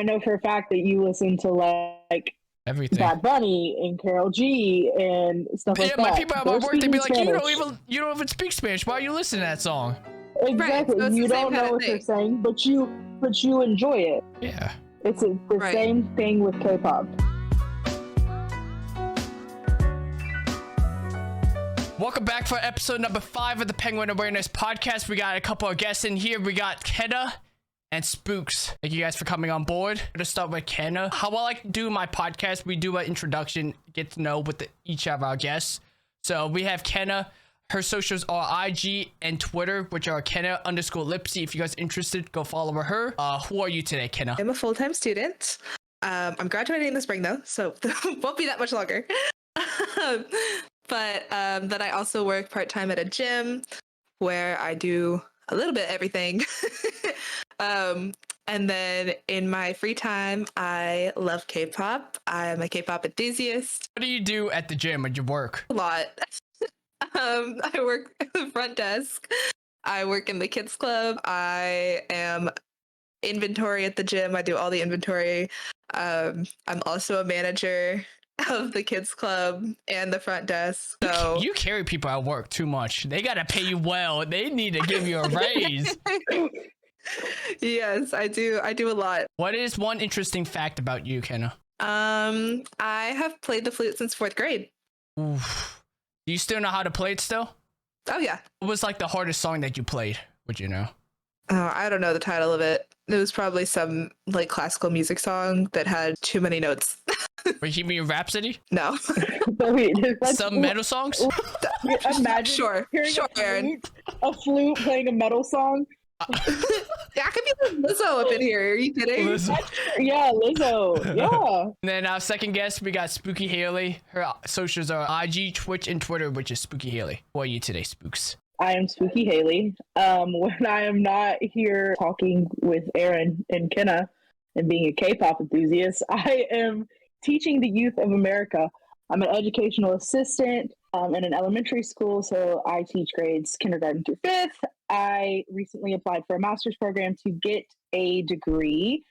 I know for a fact that you listen to like Everything. Bad Bunny and Karol G and stuff like that. Yeah, my people at my work, they'd be like, Spanish. you don't even speak Spanish. Why are you listening to that song? Exactly. Right, so you don't know what they're saying, but you enjoy it. Yeah. It's the same thing with K-pop. Welcome back for episode number 5 of the Penguin Awareness Podcast. We got a couple of guests in here. We got Kenna and Spooks. Thank you guys for coming on board. I'm gonna start with Kenna. How I like to do my podcast, we do an introduction, get to know with each of our guests. So we have Kenna. Her socials are IG and Twitter, which are Kenna_Lipsy. If you guys are interested, go follow her. Who are you today, Kenna? I'm a full-time student. I'm graduating in the spring though, so won't be that much longer. But then I also work part-time at a gym where I do a little bit everything. And then in my free time, I love K-pop. I'm a K-pop enthusiast. What do you do at the gym when you work? A lot. I work at the front desk. I work in the kids club. I am inventory at the gym. I do all the inventory. I'm also a manager of the kids club and the front desk. So you carry people at work too much. They gotta pay you well. They need to give you a raise. Yes, I do a lot. What is one interesting fact about you, Kenna? I have played the flute since 4th grade. Oof. Do you still know how to play it still? Oh yeah. What was like the hardest song that you played? Would you know? Oh, I don't know the title of it. It was probably some like classical music song that had too many notes. Bohemian Rhapsody? No. Some metal songs? Imagine Sure, Aaron. A flute playing a metal song. That could be Lizzo up in here. Are you kidding? Lizzo. Yeah, Lizzo. Yeah. And then our second guest, we got SpookyHaleigh. Her socials are IG, Twitch, and Twitter, which is SpookyHaleigh. Who are you today, Spooks? I am SpookyHaleigh. When I am not here talking with Aaron and Kenna and being a K-pop enthusiast, I am teaching the youth of America. I'm an educational assistant in an elementary school, so I teach grades kindergarten through 5th. I recently applied for a master's program to get a degree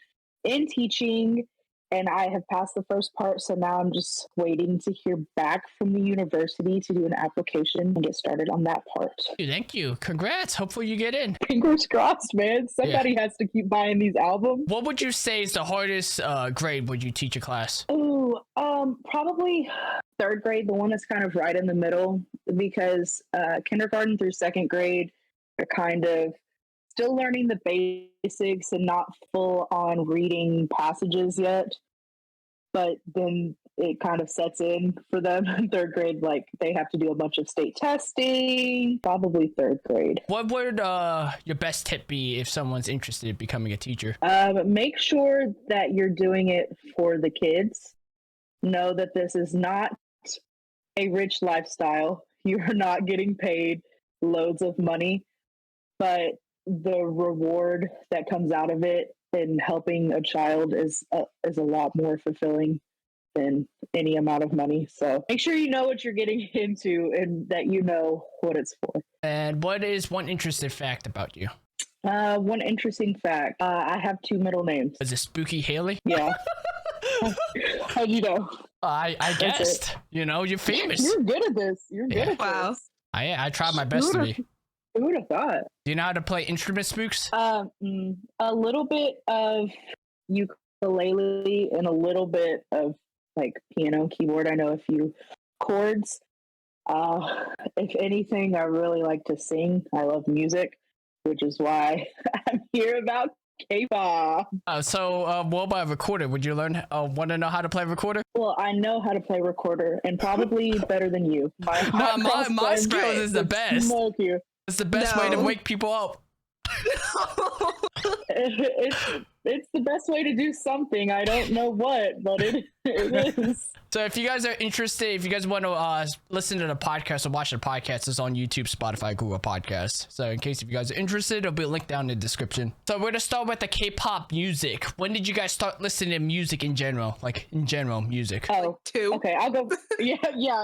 in teaching, and I have passed the first part, so now I'm just waiting to hear back from the university to do an application and get started on that part. Thank you. Congrats. Hopefully you get in. Fingers crossed, man. Somebody has to keep buying these albums. What would you say is the hardest grade would you teach a class? Oh, probably 3rd grade, the one that's kind of right in the middle, because kindergarten through 2nd grade are kind of still learning the basics and not full on reading passages yet. But then it kind of sets in for them in 3rd grade, like they have to do a bunch of state testing, probably 3rd grade. What would your best tip be if someone's interested in becoming a teacher? Make sure that you're doing it for the kids. Know that this is not a rich lifestyle. You are not getting paid loads of money, but the reward that comes out of it and helping a child is a lot more fulfilling than any amount of money. So make sure you know what you're getting into and that you know what it's for. And what is one interesting fact about you? One interesting fact. I have 2 middle names. Is it SpookyHaleigh? Yeah. How'd you know? I guessed. You know, you're famous. You're good at this. You're good at Wow. this. I tried my best to be. Who would have thought? Do you know how to play instruments, Spooks? A little bit of ukulele and a little bit of like piano, keyboard. I know a few chords. If anything, I really like to sing. I love music, which is why I'm here about K-pop. So what about a recorder? Would you want to know how to play a recorder? Well, I know how to play recorder, and probably better than you. My skills is the best. Smoke you. It's the best way to wake people up. It's the best way to do something. I don't know what, but it is. So if you guys are interested, if you guys want to listen to the podcast or watch the podcast, it's on YouTube, Spotify, Google Podcasts. So in case if you guys are interested, there'll be a link down in the description. So we're going to start with the K-pop music. When did you guys start listening to music in general? Like in general music? Oh, 2. Okay, I'll go. Yeah.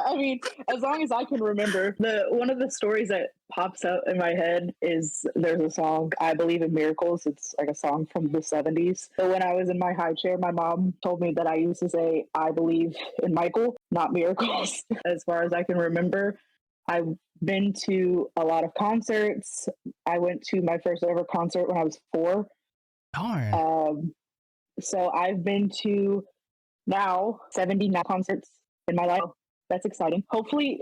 I mean, as long as I can remember, one of the stories that pops up in my head is there's a song, I Believe in Miracles. It's like a song from the 70s. But when I was in my high chair, my mom told me that I used to say, I believe in Michael, not miracles. As far as I can remember, I've been to a lot of concerts. I went to my first ever concert when I was 4. Darn. So I've been to now 79 concerts in my life. That's exciting. Hopefully,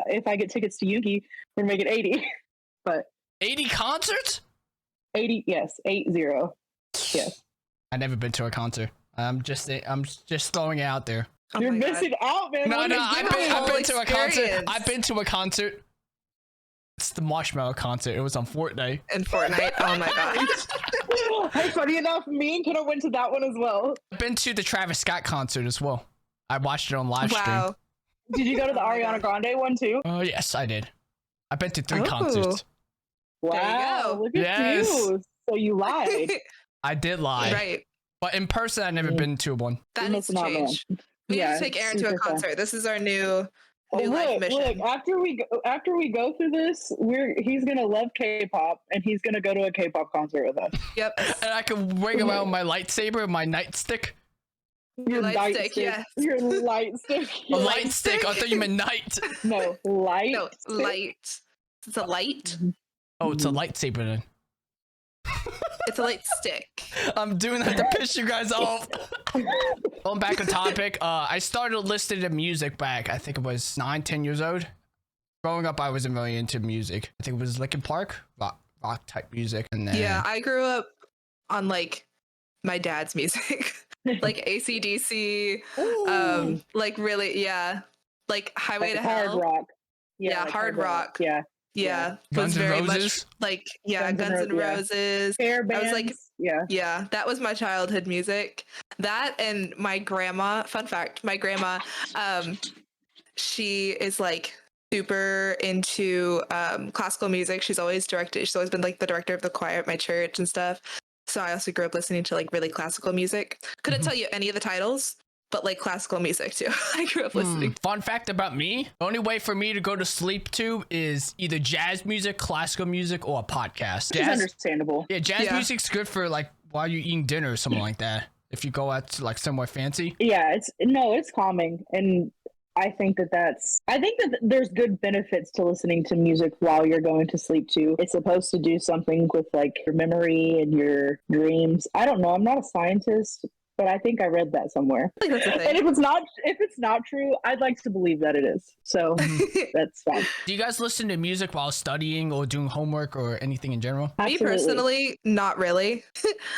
if I get tickets to Yuki, we're gonna make it 80. But 80 concerts? 80, yes, 80. Yes. I've never been to a concert. I'm just throwing it out there. Oh You're my God. missing out, man. No, What are you I've doing? been to a concert. experience. I've been to a concert. It's the Marshmallow concert. It was on Fortnite. In Fortnite. Oh my God. Hey, funny enough, me and Kenna went to that one as well. I've been to the Travis Scott concert as well. I watched it on live stream. Wow. Did you go to the Oh my Ariana gosh. Grande one too? Oh, yes, I did. I've been to 3 Oh. concerts. There you Wow, go. look at Yes. you. So you lied. I did lie. Right. But in person, I've never been to one. That You're needs to missing out, man. change. We need to take Aaron to a super fun. concert. This is our new Oh, life mission. look! After we go through this, he's gonna love K-pop, and he's gonna go to a K-pop concert with us. Yep. And I can ring around my lightsaber, my nightstick. Your light stick, yes. Your light stick. A light stick. I thought you meant night. No, light. No, stick. light. It's a light. Oh, it's a lightsaber then. It's a light stick. I'm doing that to piss you guys off. Going back on topic, I started listening to music back. I think it was 9-10 years old. Growing up, I wasn't really into music. I think it was Linkin Park, rock type music, and then Yeah, I grew up on like my dad's music, like AC/DC, like really, yeah, like Highway Like to hard Hell. rock. Yeah, like hard rock. Yeah. Yeah, Guns was N' very Roses? much like Guns Guns N' N' yeah. Roses. Hair I bands. was like, yeah. yeah, that was my childhood music. That and my grandma. Fun fact: my grandma, she is like super into classical music. She's always been like the director of the choir at my church and stuff. So I also grew up listening to like really classical music. Couldn't tell you any of the titles, but like classical music too. I grew up listening. Fun fact about me, the only way for me to go to sleep to is either jazz music, classical music, or a podcast. Which is understandable. Yeah, jazz Yeah. music's good for like while you're eating dinner or something like that. If you go out to like somewhere fancy. Yeah, it's calming, and I think that there's good benefits to listening to music while you're going to sleep too. It's supposed to do something with like your memory and your dreams. I don't know. I'm not a scientist, but I think I read that somewhere. I think that's the And thing. if it's not true, I'd like to believe that it is. So that's fine. Do you guys listen to music while studying or doing homework or anything in general? Me personally, not really.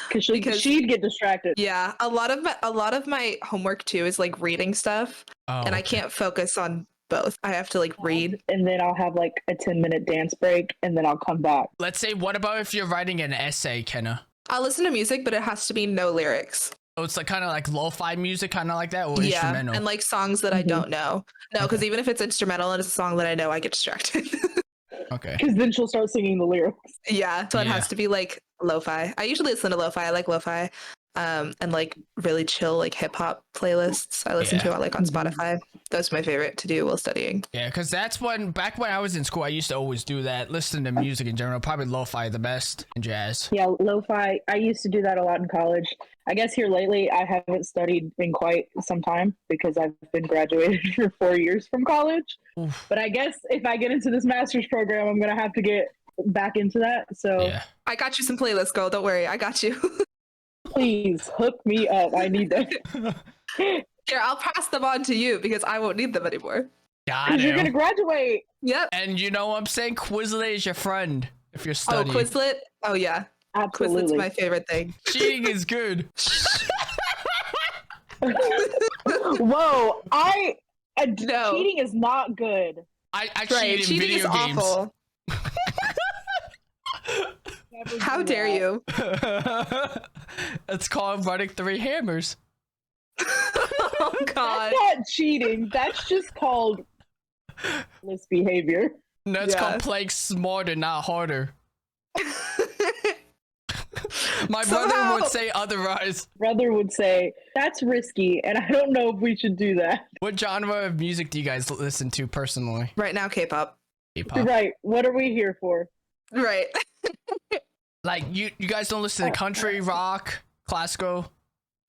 because because- she'd get distracted. Yeah, a lot of my homework too is like reading stuff, Oh, and I can't focus on both. I have to like read. And then I'll have like a 10-minute dance break, and then I'll come back. let's say, what about if you're writing an essay, Kenna? I'll listen to music, but it has to be no lyrics. Oh, it's like kind of like lo-fi music, kind of like that, or Yeah, instrumental. and like songs that I Mhm. don't know. No, because Okay. even if it's instrumental and it's a song that I know, I get distracted. Okay. Because then she'll start singing the lyrics. Yeah, so it Yeah. has to be like lo-fi. I usually listen to lo-fi. I like lo-fi, and like really chill like hip hop playlists. I listen Yeah. to it like on Mhm. Spotify. Those are my favorite to do while studying. Yeah, because that's back when I was in school, I used to always do that. Listen to music in general, probably lo-fi the best, and jazz. Yeah, lo-fi. I used to do that a lot in college. I guess here lately, I haven't studied in quite some time because I've been graduated for 4 years from college. Oof. But I guess if I get into this master's program, I'm going to have to get back into that. So Yeah. I got you some playlists, girl. Don't worry, I got you. please hook me up. I need that. Here, I'll pass them on to you because I won't need them anymore. Got Because you're going to it. graduate. Yep. And you know what I'm saying? Quizlet is your friend if you're Oh, studying. Quizlet. Oh yeah, Quizlet's Absolutely. my favorite thing. Cheating is good. Whoa. No. Cheating is not good. I Right, cheat in cheating video is games. awful. Never How do dare that. you? It's called running 3 hammers. Oh God. That's not cheating. That's just called misbehavior. No, it's Yeah. called playing smarter, not harder. My brother Somehow- would say otherwise. Brother would say, that's risky, and I don't know if we should do that. What genre of music do you guys listen to personally? Right now, K-pop. K-pop. Right. What are we here for? Right. Like you guys don't listen to country, rock, classical.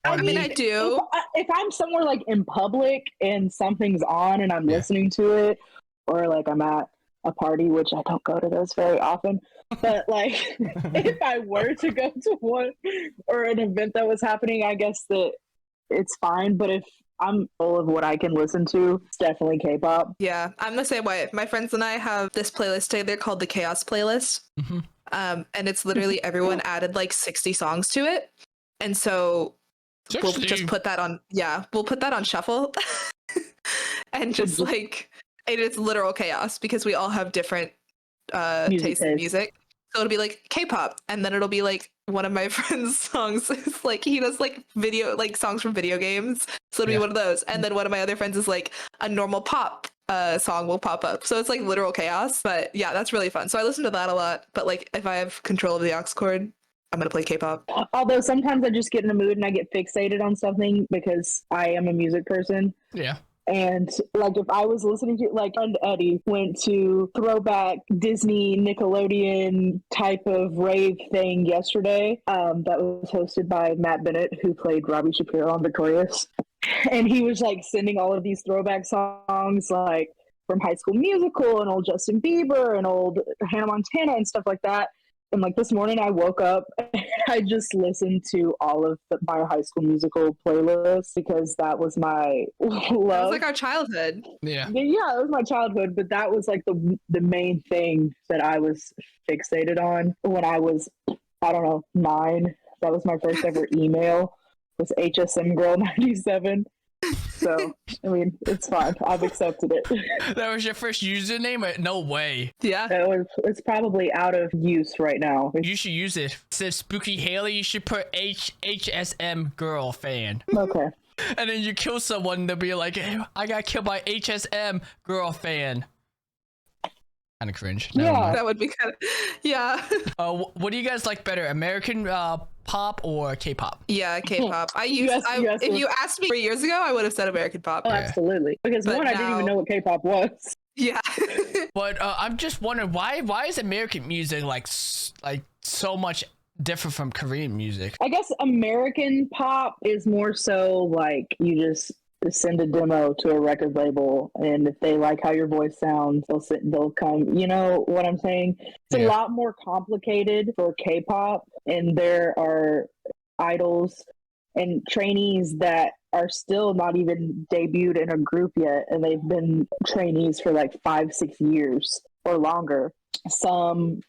I mean, I do. If I'm somewhere like in public and something's on and I'm listening to it, or like I'm at a party, which I don't go to those very often, but like if I were to go to one or an event that was happening, I guess that it's fine. But if I'm full of what I can listen to, it's definitely K-pop. Yeah, I'm the same way. My friends and I have this playlist together called the Chaos Playlist. Mm-hmm. And it's literally everyone added like 60 songs to it. And so we'll just put that on, we'll put that on shuffle. And just like, it is literal chaos because we all have different tastes in music. So it'll be like K-pop, and then it'll be like one of my friend's songs is like, he does like video, like songs from video games. So it'll be one of those. And then one of my other friends is like a normal pop song will pop up. So it's like literal chaos. But yeah, that's really fun. So I listen to that a lot. But like if I have control of the aux cord, I'm going to play K-pop. Although sometimes I just get in a mood and I get fixated on something because I am a music person. Yeah. And like if I was listening to, like, friend Eddie went to throwback Disney Nickelodeon type of rave thing yesterday that was hosted by Matt Bennett, who played Robbie Shapiro on Victorious. And he was like sending all of these throwback songs like from High School Musical and old Justin Bieber and old Hannah Montana and stuff like that. And like this morning I woke up and I just listened to all of my High School Musical playlist because that was my love. That was like our childhood. Yeah, it was my childhood, but that was like the main thing that I was fixated on when I was, I don't know, 9. That was my first ever email, was HSM Girl 97. So, I mean, it's fine. I've accepted it. That was your first username? No way. Yeah. It's probably out of use right now. You should use it. It says SpookyHaleigh, you should put HSM Girl fan. Okay. And then you kill someone, they'll be like, hey, I got killed by HSM Girl fan. Kind of cringe. Yeah. That would be kind of, yeah. What do you guys like better, American pop or K-pop? Yeah, K-pop. If you asked me 3 years ago, I would have said American pop. Oh, absolutely. Because I didn't even know what K-pop was. Yeah. But I'm just wondering why is American music like so much different from Korean music? I guess American pop is more so like you just send a demo to a record label, and if they like how your voice sounds, they'll come. You know what I'm saying? It's a lot more complicated for K-pop, and there are idols and trainees that are still not even debuted in a group yet, and they've been trainees for like 5-6 years or longer. Some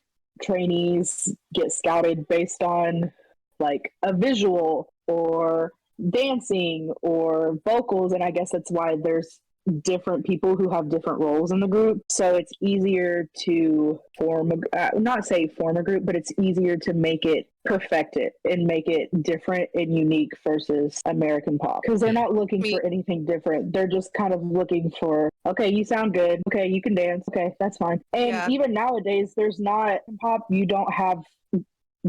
trainees get scouted based on like a visual or dancing or vocals, and I guess that's why there's different people who have different roles in the group. So it's easier to form not say form a group, but it's easier to make it, perfect it, and make it different and unique versus American pop, because they're not looking for anything different. They're just kind of looking for, okay, you sound good, okay, you can dance, okay, that's fine. And even nowadays, there's not pop, you don't have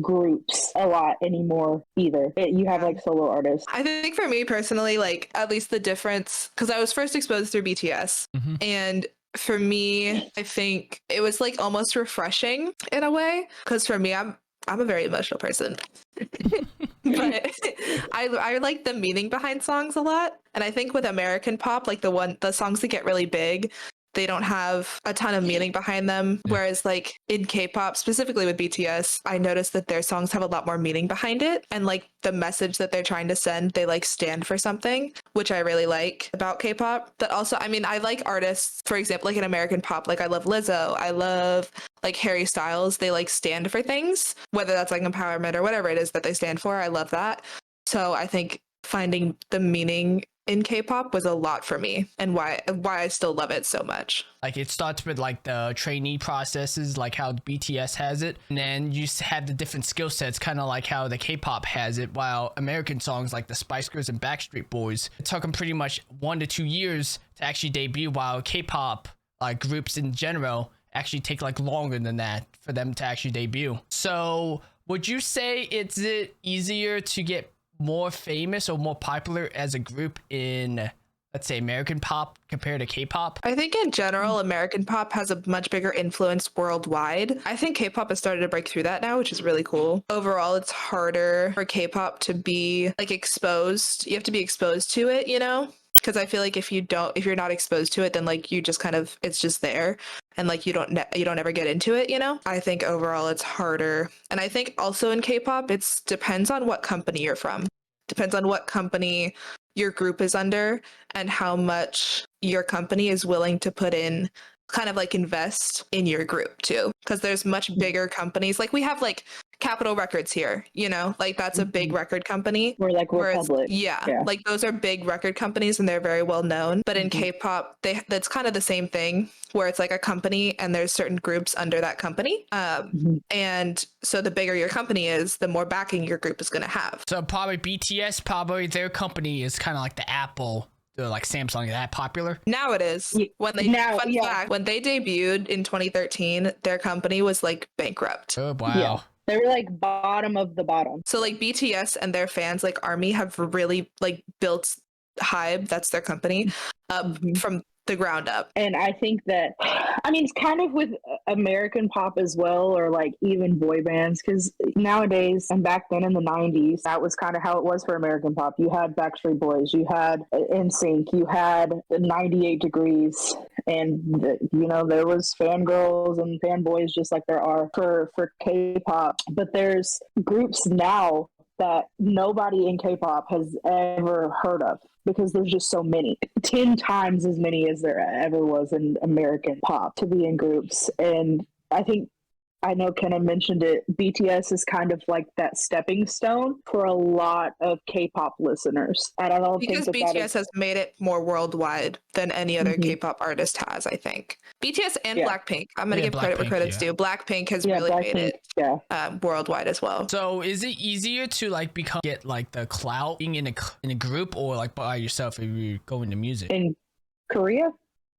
groups a lot anymore either. You have like solo artists. I think for me personally, like at least the difference, because I was first exposed through BTS, and for me, I think it was like almost refreshing in a way, because for me, I'm a very emotional person. But I like the meaning behind songs a lot, and I think with American pop, like the songs that get really big, they don't have a ton of meaning behind them. Whereas like in K-pop, specifically with BTS, I noticed that their songs have a lot more meaning behind it. And like the message that they're trying to send, they like stand for something, which I really like about K-pop. But also, I mean, I like artists, for example, like in American pop, like I love Lizzo. I love like Harry Styles. They like stand for things, whether that's like empowerment or whatever it is that they stand for. I love that. So I think finding the meaning in K-pop was a lot for me, and why I still love it so much. Like it starts with like the trainee processes, like how BTS has it, and then you have the different skill sets, kind of like how the K-pop has it, while American songs like the Spice Girls and Backstreet Boys, it took them pretty much 1 to 2 years to actually debut, while K-pop like groups in general actually take like longer than that for them to actually debut. So would you say it's easier to get more famous or more popular as a group in, let's say American pop compared to K-pop? I think in general, American pop has a much bigger influence worldwide. I think K-pop has started to break through that now, which is really cool. Overall, it's harder for K-pop to be like exposed. You have to be exposed to it, you know? Because I feel like if you're not exposed to it, then like you just kind of, it's just there, and like you don't ever get into it, you know? I think overall it's harder. And I think also in K-pop, it's depends on what company you're from. Depends on what company your group is under and how much your company is willing to put in, kind of like invest in your group too. Because there's much bigger companies. Like we have like Capitol Records here, you know, like that's a big record company. Or like Republic. Yeah, like those are big record companies and they're very well known. But in K-pop, that's kind of the same thing where it's like a company and there's certain groups under that company. And so the bigger your company is, the more backing your group is going to have. So probably BTS, probably their company is kind of like the Apple, like Samsung, that popular. Now it is. When they fact, when they debuted in 2013, their company was like bankrupt. Oh wow. Yeah. They were like bottom of the bottom. So like BTS and their fans like ARMY have really like built Hybe, that's their company, up from the ground up. And I think that, I mean, it's kind of with American pop as well, or like even boy bands, because nowadays and back then in the 90s, that was kind of how it was for American pop. You had Backstreet Boys, you had NSYNC, you had 98 Degrees, and you know, there was fangirls and fanboys just like there are for K-pop. But there's groups now that nobody in K-pop has ever heard of, because there's just so many, 10 times as many as there ever was in American pop to be in groups. And I know Kenna mentioned it, BTS is kind of like that stepping stone for a lot of K-pop listeners. And I don't because think BTS has made it more worldwide than any other K-pop artist has, I think. BTS and Blackpink. I'm going to give credit where credit's due. Blackpink has really made it worldwide as well. So is it easier to like get like the clout being in a group, or like by yourself if you go into music? In Korea?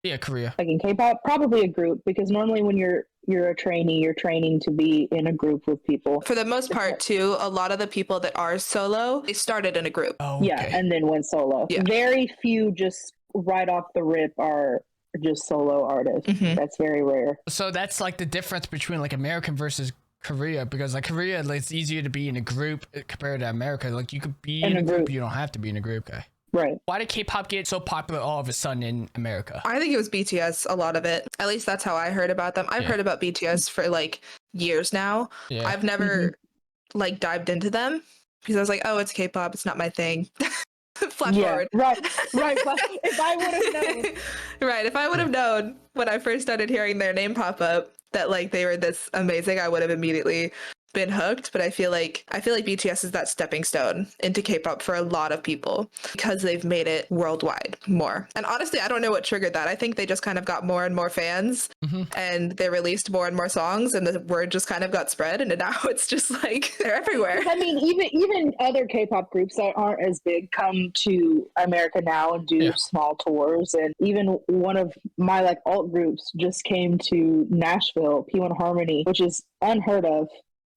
Yeah, Korea. Like in K-pop, probably a group, because normally when you're a trainee, you're training to be in a group with people. For the most part, too, a lot of the people that are solo, they started in a group. Oh, okay. Yeah, and then went solo. Yeah. Very few just right off the rip are just solo artists. That's very rare. So that's like the difference between like American versus Korea, because like Korea, like, it's easier to be in a group compared to America. Like you could be in a group, you don't have to be in a group. Okay. Right. Why did K-pop get so popular all of a sudden in America? I think it was BTS, a lot of it. At least that's how I heard about them. I've heard about BTS for like years now. Yeah. I've never like dived into them because I was like, oh, it's K-pop, it's not my thing. Flash forward. Right. If I would have known. Right. If I would have known when I first started hearing their name pop up that like they were this amazing, I would have immediately been hooked. But I feel like BTS is that stepping stone into K-pop for a lot of people because they've made it worldwide more. And honestly, I don't know what triggered that. I think they just kind of got more and more fans and they released more and more songs and the word just kind of got spread, and now it's just like they're everywhere. I mean, even other K-pop groups that aren't as big come to America now and do small tours. And even one of my like alt groups just came to Nashville, P1 Harmony, which is unheard of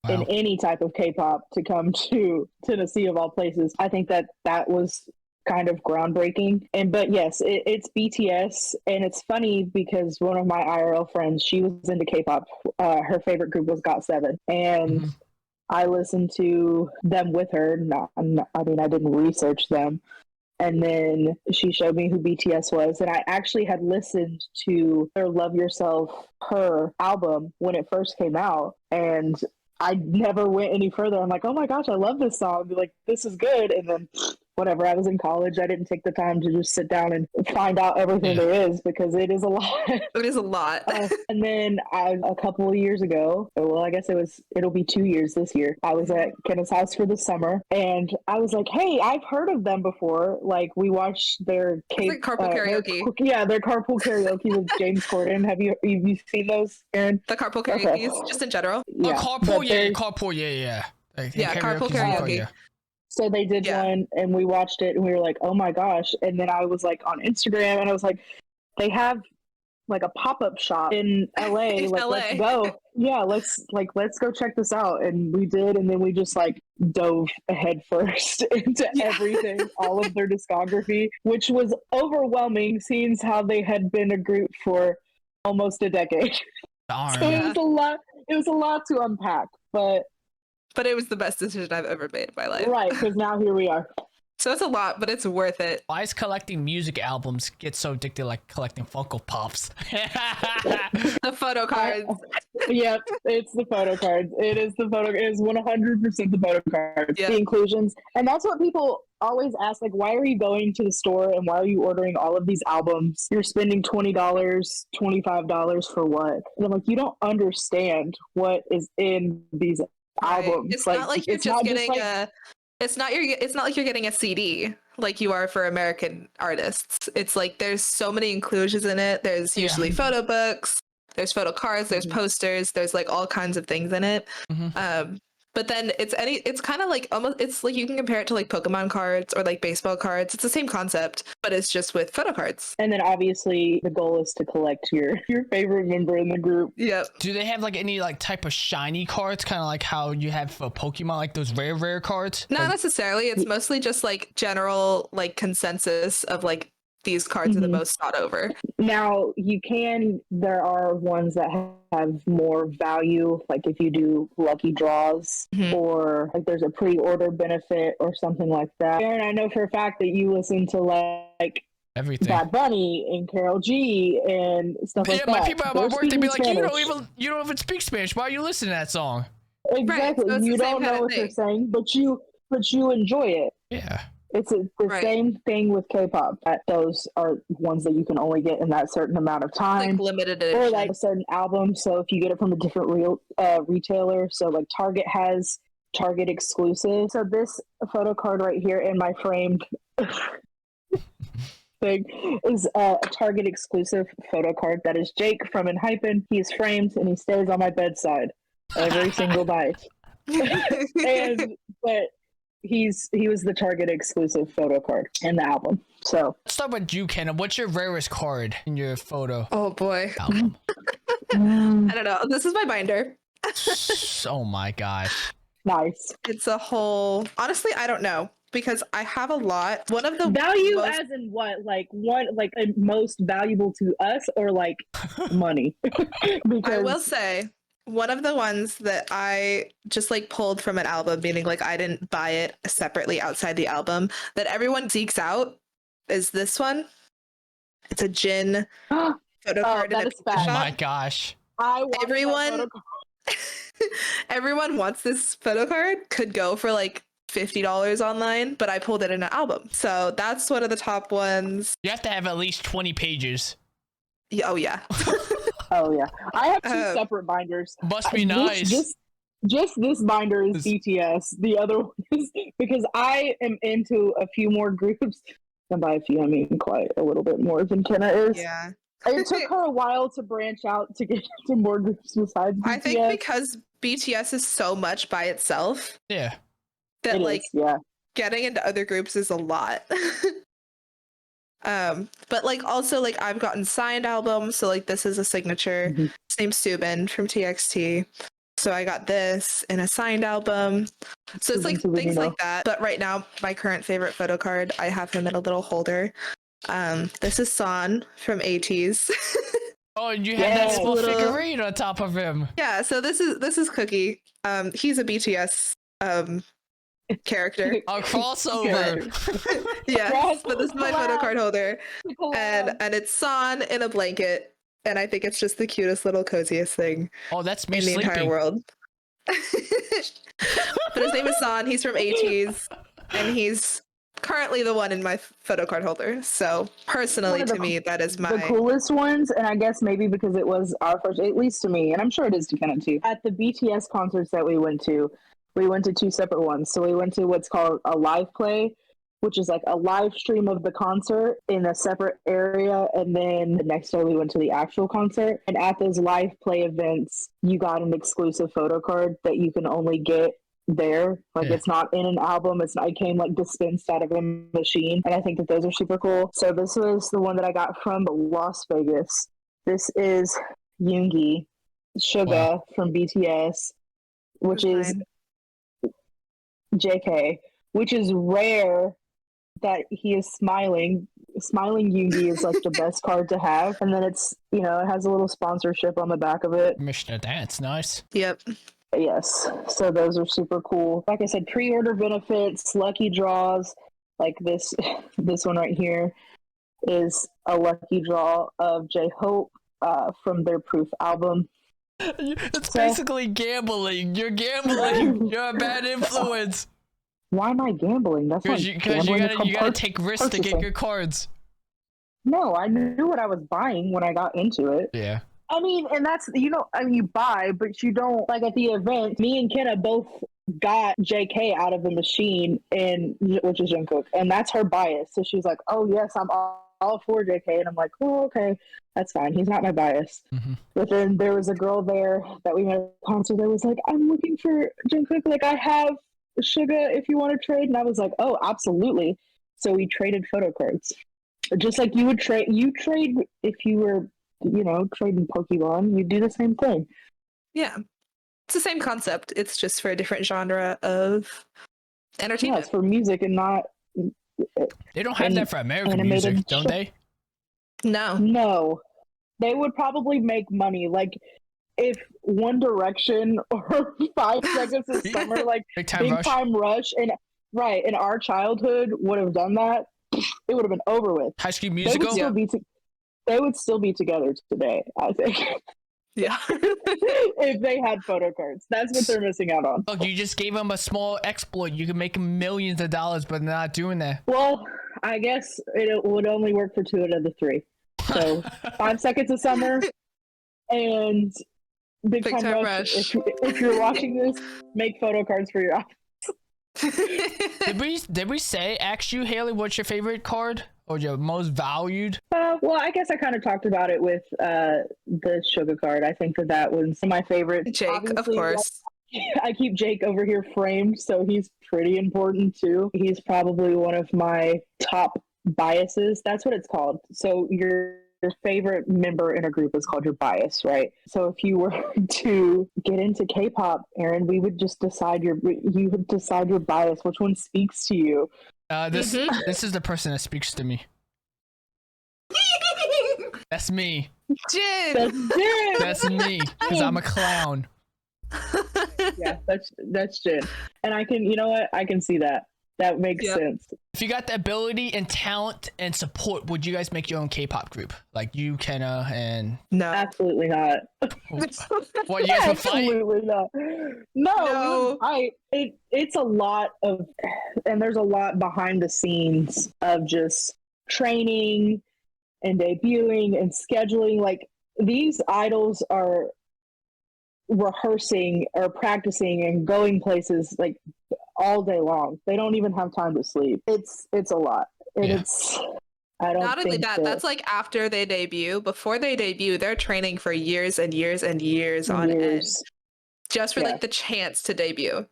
in any type of K-pop to come to Tennessee of all places. I think that was kind of groundbreaking. But yes, it's BTS, and it's funny because one of my IRL friends, she was into K-pop. Her favorite group was GOT7, and I listened to them with her. I didn't research them. And then she showed me who BTS was. And I actually had listened to their Love Yourself, Her album when it first came out. And I never went any further. I'm like, oh my gosh, I love this song. Like, this is good. And then whatever, I was in college. I didn't take the time to just sit down and find out everything there is, because it is a lot. It is a lot. And then a couple of years ago, well, I guess it'll be 2 years this year, I was at Kenna's house for the summer, and I was like, hey, I've heard of them before. Like, we watched their carpool karaoke. Their carpool karaoke with James Corden. Have you seen those, Aaron? The carpool karaoke, just in general? Yeah. Carpool, yeah. Like, carpool karaoke. Yeah. So they did one, and we watched it, and we were like, oh my gosh. And then I was like on Instagram, and I was like, they have like a pop-up shop in LA. In Like, LA. let's go. Yeah, let's go check this out. And we did, and then we just like dove head first into everything, all of their discography, which was overwhelming, seeing how they had been a group for almost a decade. Darn. So it was a lot. It was a lot to unpack, but it was the best decision I've ever made in my life. right, because now here we are. So it's a lot, but it's worth it. Why is collecting music albums get so addicted like collecting Funko Pops? The photo cards. Yep, it's the photo cards. It is the photo. It is 100% the photo cards. Yep. The inclusions, and that's what people always ask. Like, why are you going to the store and why are you ordering all of these albums? You're spending $20, $25 for what? And I'm like, you don't understand what is in these albums. It's not like you're it's just not getting like, a. It's not like you're getting a CD like you are for American artists. It's like there's so many inclusions in it. There's usually photo books, there's photo cards, there's posters, there's like all kinds of things in it. But then it's kind of like almost, it's like you can compare it to like Pokemon cards or like baseball cards. It's the same concept, but it's just with photo cards. And then obviously the goal is to collect your favorite member in the group. Yep. Do they have like any like type of shiny cards, kind of like how you have for Pokemon, like those rare cards? Not Like, necessarily. It's mostly just like general like consensus of like these cards are the most sought over. Now there are ones that have more value, like if you do lucky draws or like there's a pre-order benefit or something like that. Aaron, I know for a fact that you listen to like everything. Bad Bunny and Karol G and stuff like that. My people at my They're work, they'd be like, speaking you Spanish. don't even speak Spanish. Why are you listening to that song? Exactly. Right, so you it's the same don't kind know of what they're thing. saying, but you enjoy it. Yeah. It's the Right. same thing with K-pop. That those are ones that you can only get in that certain amount of time, Like limited edition. or like a certain album. So if you get it from a different retailer, so like Target has Target exclusive. So this photo card right here in my framed thing is a Target exclusive photo card. That is Jake from Enhypen. He is framed and he stays on my bedside every single night. But he was the Target exclusive photo card in the album. So Let's start with you, Kenna. What's your rarest card in your photo Oh boy. album? I don't know. This is my binder. Oh my gosh. nice. It's a whole. Honestly, I don't know because I have a lot. One of the Value most- as in what? Like what? Like most valuable to us, or like money? Because I will say one of the ones that I just like pulled from an album, meaning like I didn't buy it separately outside the album, that everyone seeks out is this one. It's a Jin photo card in that a is pizza fat. Oh shop. my gosh. I wanted that Everyone- photo card. Everyone wants this photo card. Could go for like $50 online, but I pulled it in an album. So that's one of the top ones. You have to have at least 20 pages. Oh yeah. Oh yeah, I have two separate binders. Must be nice. Just this binder is BTS. The other one is because I am into a few more groups. And by a few, I mean quite a little bit more than Kenna is. Yeah. It took her a while to branch out to get to more groups besides BTS. I think because BTS is so much by itself Yeah. that It like is, yeah. getting into other groups is a lot. But like also like I've gotten signed albums, so like this is a signature. Mhm. His name's Subin from TXT. So I got this in a signed album. So it's like Subin, things you know. like that. But right now, my current favorite photo card, I have him in a little holder. This is San from ATEEZ. Oh, and you have that Yes. small Little- figurine on top of him. Yeah, so this is Cookie. He's a BTS character. A crossover. Yes, but this is my photo Collab. card holder. And it's San in a blanket. And I think it's just the cutest little coziest thing Oh, that's me in the entire sleeping. world. But his name is San. He's from ATEEZ, and he's currently the one in my photo card holder. So personally, One of the to me, that is my. the coolest ones, and I guess maybe because it was our first, at least to me, and I'm sure it is to Kenna too. At the BTS concerts that we went to two separate ones. So we went to what's called a live play, which is like a live stream of the concert in a separate area. And then the next day we went to the actual concert. And at those live play events, you got an exclusive photo card that you can only get there. Like Yeah. it's not in an album. It came like dispensed out of a machine. And I think that those are super cool. So this was the one that I got from Las Vegas. This is Yoongi, Suga from BTS, which is JK, which is rare that he is smiling. Smiling Yoongi is like the best card to have. And then it's, it has a little sponsorship on the back of it. Permission to dance, nice. Yep. Yes. So those are super cool. Like I said, pre-order benefits, lucky draws, like this one right here is a lucky draw of J-Hope from their Proof album. It's basically gambling. You're gambling. You're a bad influence. Why am I gambling? That's not gambling. You gotta take risks to get good cards. No, I knew what I was buying when I got into it. Yeah. I mean, and that's, you buy, but you don't, like at the event, me and Kenna both got JK out of the machine, which is Jungkook, and that's her bias. So she's like, oh yes, I'm all for JK, and I'm like, oh, okay, that's fine. He's not my bias. Mm-hmm. But then there was a girl there that we met at a concert that was like, I'm looking for Jungkook, like I have Suga if you want to trade. And I was like, oh, absolutely. So we traded photo cards. Just like you trade if you were, trading Pokemon, you do the same thing. Yeah. It's the same concept. It's just for a different genre of entertainment. Yeah, it's for music and not... They don't have that for American music, don't they? No. They would probably make money. Like, if One Direction or 5 Seconds of Summer, like Big Time Rush, and our childhood would have done that, it would have been over with. High School Musical? They would still be together today, I think. Yeah. If they had photo cards. That's what they're missing out on. Look, you just gave them a small exploit. You can make millions of dollars, but they're not doing that. Well, I guess it would only work for 2 out of the 3. So 5 Seconds of Summer and Big Time Rush. If you're watching this, make photo cards for your office. Did we ask you, Haley, what's your favorite card or your most valued? Well, I guess I kind of talked about it with the Suga card. I think that was my favorite. Jake, obviously, of course. I keep Jake over here framed, so he's pretty important too. He's probably one of my top biases. That's what it's called. So your favorite member in a group is called your bias, right? So if you were to get into K-pop, Aaron, you would decide your bias. Which one speaks to you? This is the person that speaks to me. That's me. Jin. That's me, because I'm a clown. Yeah, that's Jin. And I can, I can see that. That makes sense. If you got the ability and talent and support, would you guys make your own K-pop group? Like you, Kenna, and... No. Absolutely not. What, you guys would fight? Absolutely not. No. It's a lot of... And there's a lot behind the scenes of just training and debuting and scheduling. Like, these idols are rehearsing or practicing and going places, like, all day long. They don't even have time to sleep. It's a lot. It's I don't. Not only that, that's like after they debut. Before they debut, they're training for years and years and years on end, just for like the chance to debut.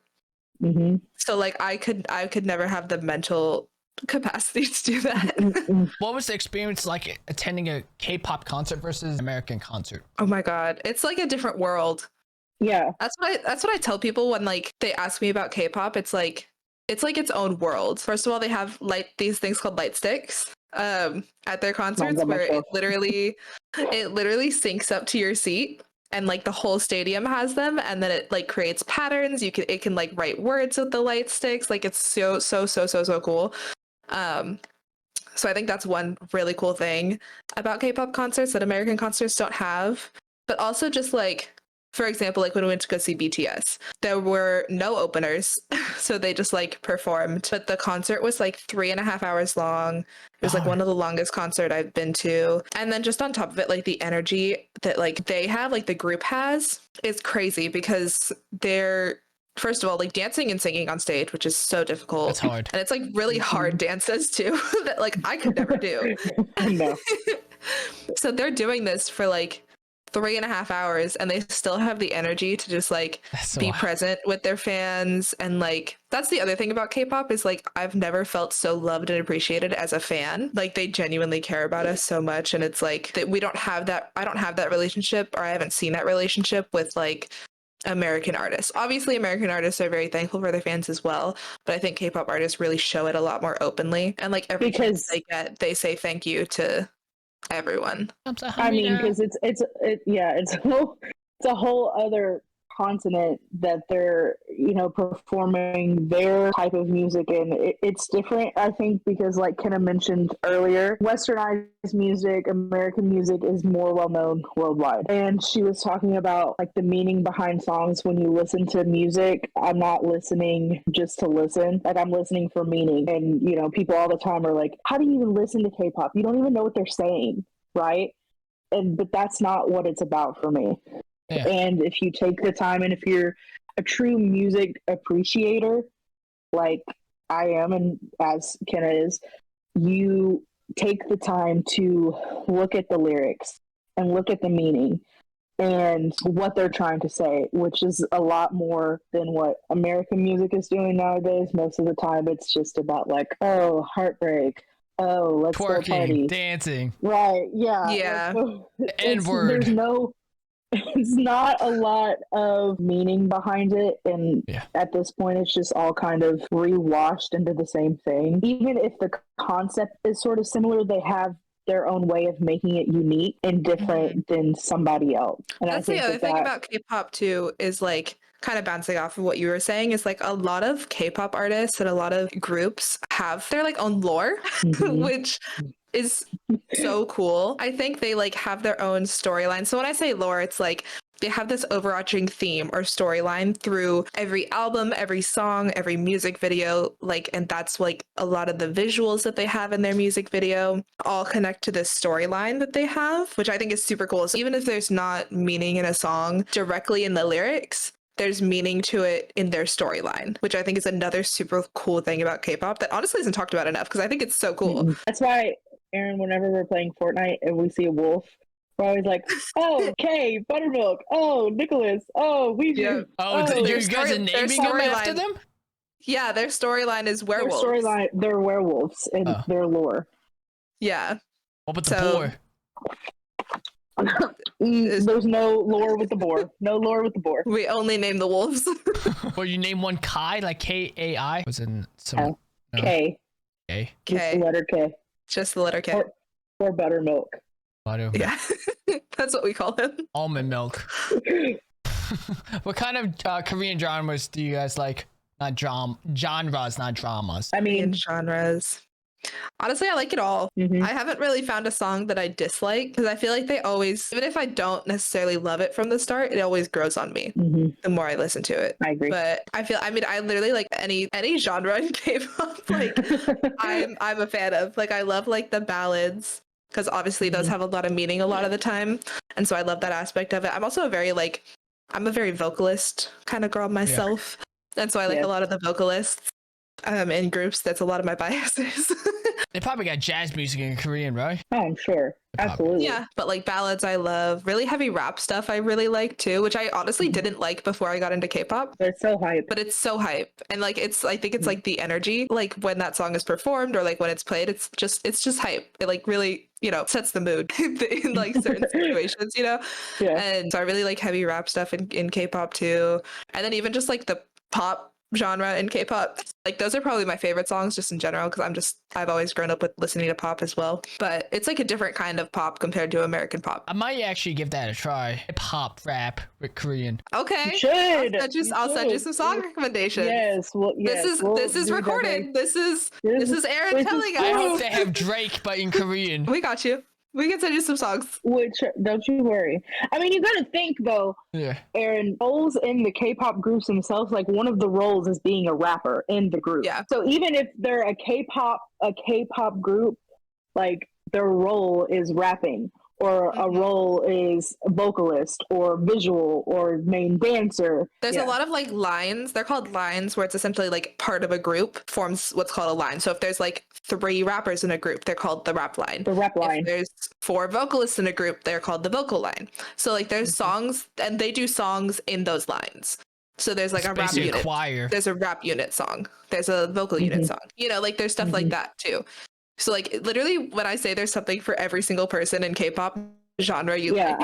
Mm-hmm. So like I could never have the mental capacity to do that. What was the experience like attending a K-pop concert versus American concert? Oh my god, it's like a different world. Yeah, that's what I tell people when like they ask me about K-pop. It's like its own world. First of all, they have these things called light sticks at their concerts where it literally syncs up to your seat, and like the whole stadium has them, and then it like creates patterns. It can like write words with the light sticks. Like it's so cool. So I think that's one really cool thing about K-pop concerts that American concerts don't have. But also just like, for example, like when we went to go see BTS, there were no openers, so they just like performed. But the concert was like 3.5 hours long. It was like one of the longest concert I've been to. And then just on top of it, like the energy that like they have, like the group has, is crazy because they're, first of all, like dancing and singing on stage, which is so difficult. It's hard. And it's like really hard dances too that like I could never do. No. So they're doing this for like 3.5 hours, and they still have the energy to just like be present with their fans. And like, that's the other thing about K-pop is like, I've never felt so loved and appreciated as a fan. Like, they genuinely care about us so much. And it's like that we don't have that. I don't have that relationship, or I haven't seen that relationship with like American artists. Obviously, American artists are very thankful for their fans as well, but I think K-pop artists really show it a lot more openly. And like, every chance they get, they say thank you to everyone. I mean, because it's a whole other continent that they're, you know, performing their type of music in. It's different, I think, because like Kenna mentioned earlier, westernized music, American music is more well known worldwide. And she was talking about like the meaning behind songs. When you listen to music, I'm not listening just to listen, like I'm listening for meaning. And you know, people all the time are like, how do you even listen to K-pop? You don't even know what they're saying, right? But that's not what it's about for me. Yeah. And if you take the time, and if you're a true music appreciator, like I am, and as Kenna is, you take the time to look at the lyrics and look at the meaning and what they're trying to say, which is a lot more than what American music is doing nowadays. Most of the time, it's just about like, oh, heartbreak. Oh, let's go party. Dancing. Right, yeah. Yeah. N-word. It's not a lot of meaning behind it, and at this point it's just all kind of rewashed into the same thing. Even if the concept is sort of similar, they have their own way of making it unique and different than somebody else. And that's the other thing about K-pop too, is like, kind of bouncing off of what you were saying, is like a lot of K-pop artists and a lot of groups have their like own lore, which is so cool. I think they like have their own storyline. So when I say lore, it's like they have this overarching theme or storyline through every album, every song, every music video, like, and that's like a lot of the visuals that they have in their music video all connect to this storyline that they have, which I think is super cool. So even if there's not meaning in a song directly in the lyrics, there's meaning to it in their storyline, which I think is another super cool thing about K-pop that honestly isn't talked about enough, because I think it's so cool. That's why, Aaron, whenever we're playing Fortnite and we see a wolf, we're always like, oh, Kay, Buttermilk, oh, Nicholas, oh, Ouija. Yeah. Oh, you guys are naming them after them? Yeah, their storyline is werewolves. They're werewolves in their lore. Yeah. What about the boar? There's no lore with the boar. No lore with the boar. We only name the wolves. Well, you name one Kai, like K-A-I? Was in some... No. K. K. Just the letter K. Just the letter K. Or buttermilk. Yeah. That's what we call him. Almond milk. What kind of Korean genres do you guys like? Not genres, not dramas. I mean, genres. Honestly, I like it all. I haven't really found a song that I dislike, because I feel like they always, even if I don't necessarily love it from the start, it always grows on me the more I listen to it. I agree. But I mean, I literally like any genre in K-pop. Like, I'm a fan of. Like, I love like the ballads, because obviously those have a lot of meaning a lot of the time, and so I love that aspect of it. I'm also I'm a very vocalist kind of girl myself, and so I like a lot of the vocalists. In groups, that's a lot of my biases. They probably got jazz music in Korean, right? Oh, I'm sure. Absolutely. Yeah, but like ballads I love. Really heavy rap stuff I really like too, which I honestly didn't like before I got into K-pop. But it's so hype. But it's so hype. And like I think it's like the energy, like when that song is performed or like when it's played, it's just hype. It like really, you know, sets the mood in like certain situations, you know? Yeah. And so I really like heavy rap stuff in K-pop too. And then even just like the pop genre in K-pop, like those are probably my favorite songs just in general, because I've always grown up with listening to pop as well, but it's like a different kind of pop compared to American pop. I might actually give that a try. Hip-hop rap with Korean. Okay, you should. I'll send you some song recommendations. Yes, well, yes, this is recorded. This is Aaron telling us. I hope they have Drake, but in Korean. We got you. We can send you some songs. Which, don't you worry. I mean, you gotta think though, Aaron, roles in the K-pop groups themselves, like one of the roles is being a rapper in the group. Yeah. So even if they're a K-pop group, like their role is rapping or a role is vocalist or visual or main dancer. There's a lot of like lines. They're called lines, where it's essentially like part of a group forms what's called a line. So if there's like 3 rappers in a group, they're called the rap line. The rap line. If there's 4 vocalists in a group, they're called the vocal line. So like there's songs, and they do songs in those lines. So there's like a rap unit. Choir. There's a rap unit song. There's a vocal unit song. You know, like there's stuff like that too. So like literally when I say there's something for every single person in K-pop genre you like,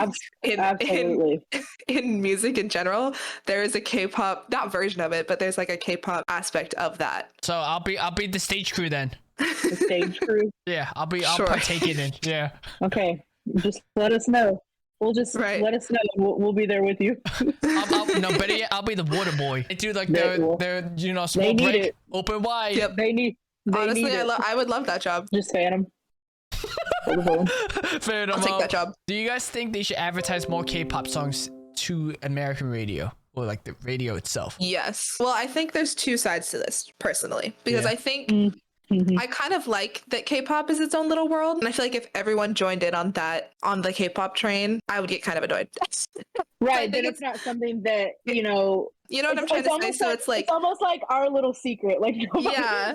absolutely. In music in general, there is a K-pop, not version of it, but there's like a K-pop aspect of that. So I'll be the stage crew then. The stage crew. Yeah, I'll partake in it. Yeah. Okay, just let us know. We'll just let us know. We'll be there with you. I'll be the water boy. They do like their small break, open wide. Yep. Honestly, I would love that job. Just fan them. Fair enough. I'll take that job. Do you guys think they should advertise more K-pop songs to American radio, or like the radio itself? Yes. Well, I think there's 2 sides to this personally, because I think I kind of like that K-pop is its own little world, and I feel like if everyone joined in on the K-pop train, I would get kind of annoyed. Right, then it's not something that you know what I'm trying to say. So it's almost like our little secret. Like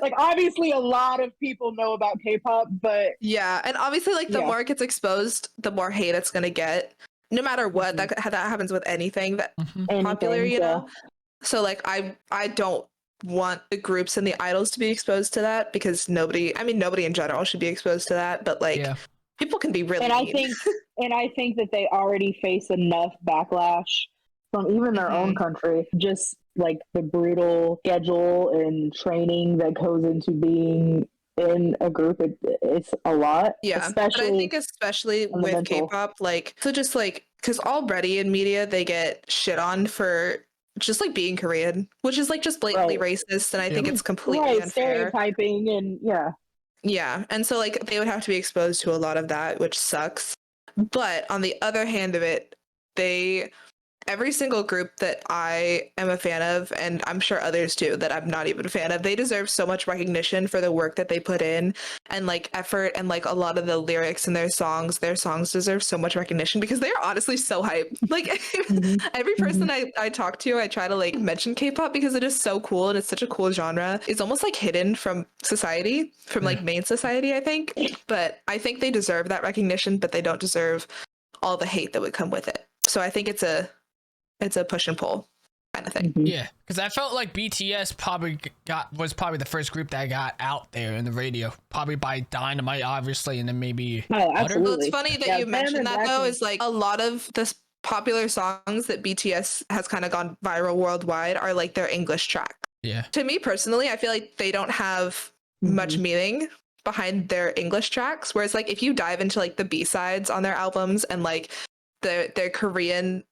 like obviously a lot of people know about K-pop, but and obviously like the more it gets exposed, the more hate it's gonna get. No matter what, that happens with anything that popular, you know. So like I don't want the groups and the idols to be exposed to that, because nobody in general should be exposed to that, but like people can be really mean. I think that they already face enough backlash from even their own country, just like the brutal schedule and training that goes into being in a group. It's a lot. Especially, but I think especially with K-pop, like, so just like, because already in media they get shit on for just like being Korean, which is like just blatantly racist, and I think it's completely unfair. Stereotyping and and so like they would have to be exposed to a lot of that, which sucks. But on the other hand of it, every single group that I am a fan of, and I'm sure others too that I'm not even a fan of, they deserve so much recognition for the work that they put in and like effort, and like a lot of the lyrics in their songs deserve so much recognition because they are honestly so hype. Like every person I talk to, I try to like mention K-pop because it is so cool and it's such a cool genre. It's almost like hidden from society, from like main society, I think. But I think they deserve that recognition, but they don't deserve all the hate that would come with it. So I think it's a push and pull kind of thing. Yeah, because I felt like BTS was probably the first group that got out there in the radio, probably by Dynamite, obviously, and then maybe. Oh, absolutely. Well, it's funny that you mentioned that though. Is like a lot of the popular songs that BTS has kind of gone viral worldwide are like their English track. Yeah. To me personally, I feel like they don't have much meaning behind their English tracks. Whereas like if you dive into like the B-sides on their albums and like their Korean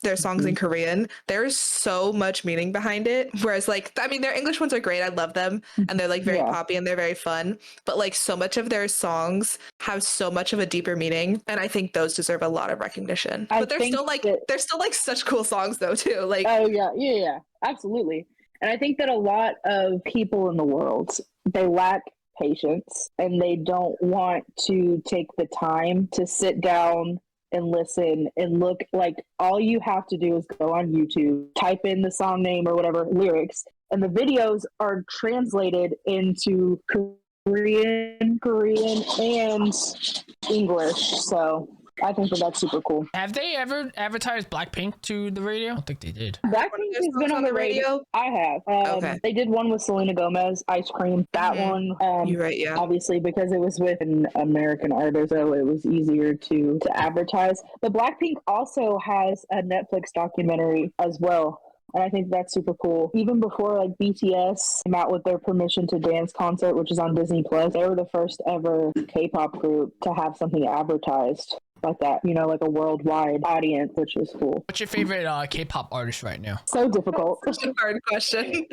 their songs in Korean, there's so much meaning behind it. Whereas like, I mean, their English ones are great. I love them. And they're like very poppy and they're very fun. But like so much of their songs have so much of a deeper meaning. And I think those deserve a lot of recognition. But they're still like such cool songs though too. Like, oh yeah, absolutely. And I think that a lot of people in the world, they lack patience and they don't want to take the time to sit down and listen and look. Like all you have to do is go on YouTube, type in the song name or whatever, lyrics, and the videos are translated into Korean and English. So I think that's super cool. Have they ever advertised Blackpink to the radio? I don't think they did. Blackpink has been on the radio. I have. Okay. They did one with Selena Gomez, Ice Cream. That one, you're right, obviously because it was with an American artist, so it was easier to advertise. But Blackpink also has a Netflix documentary as well. And I think that's super cool. Even before like BTS came out with their Permission to Dance concert, which is on Disney Plus, they were the first ever K-pop group to have something advertised like that, you know, like a worldwide audience, which was cool. What's your favorite K-pop artist right now? So difficult. Such a hard question.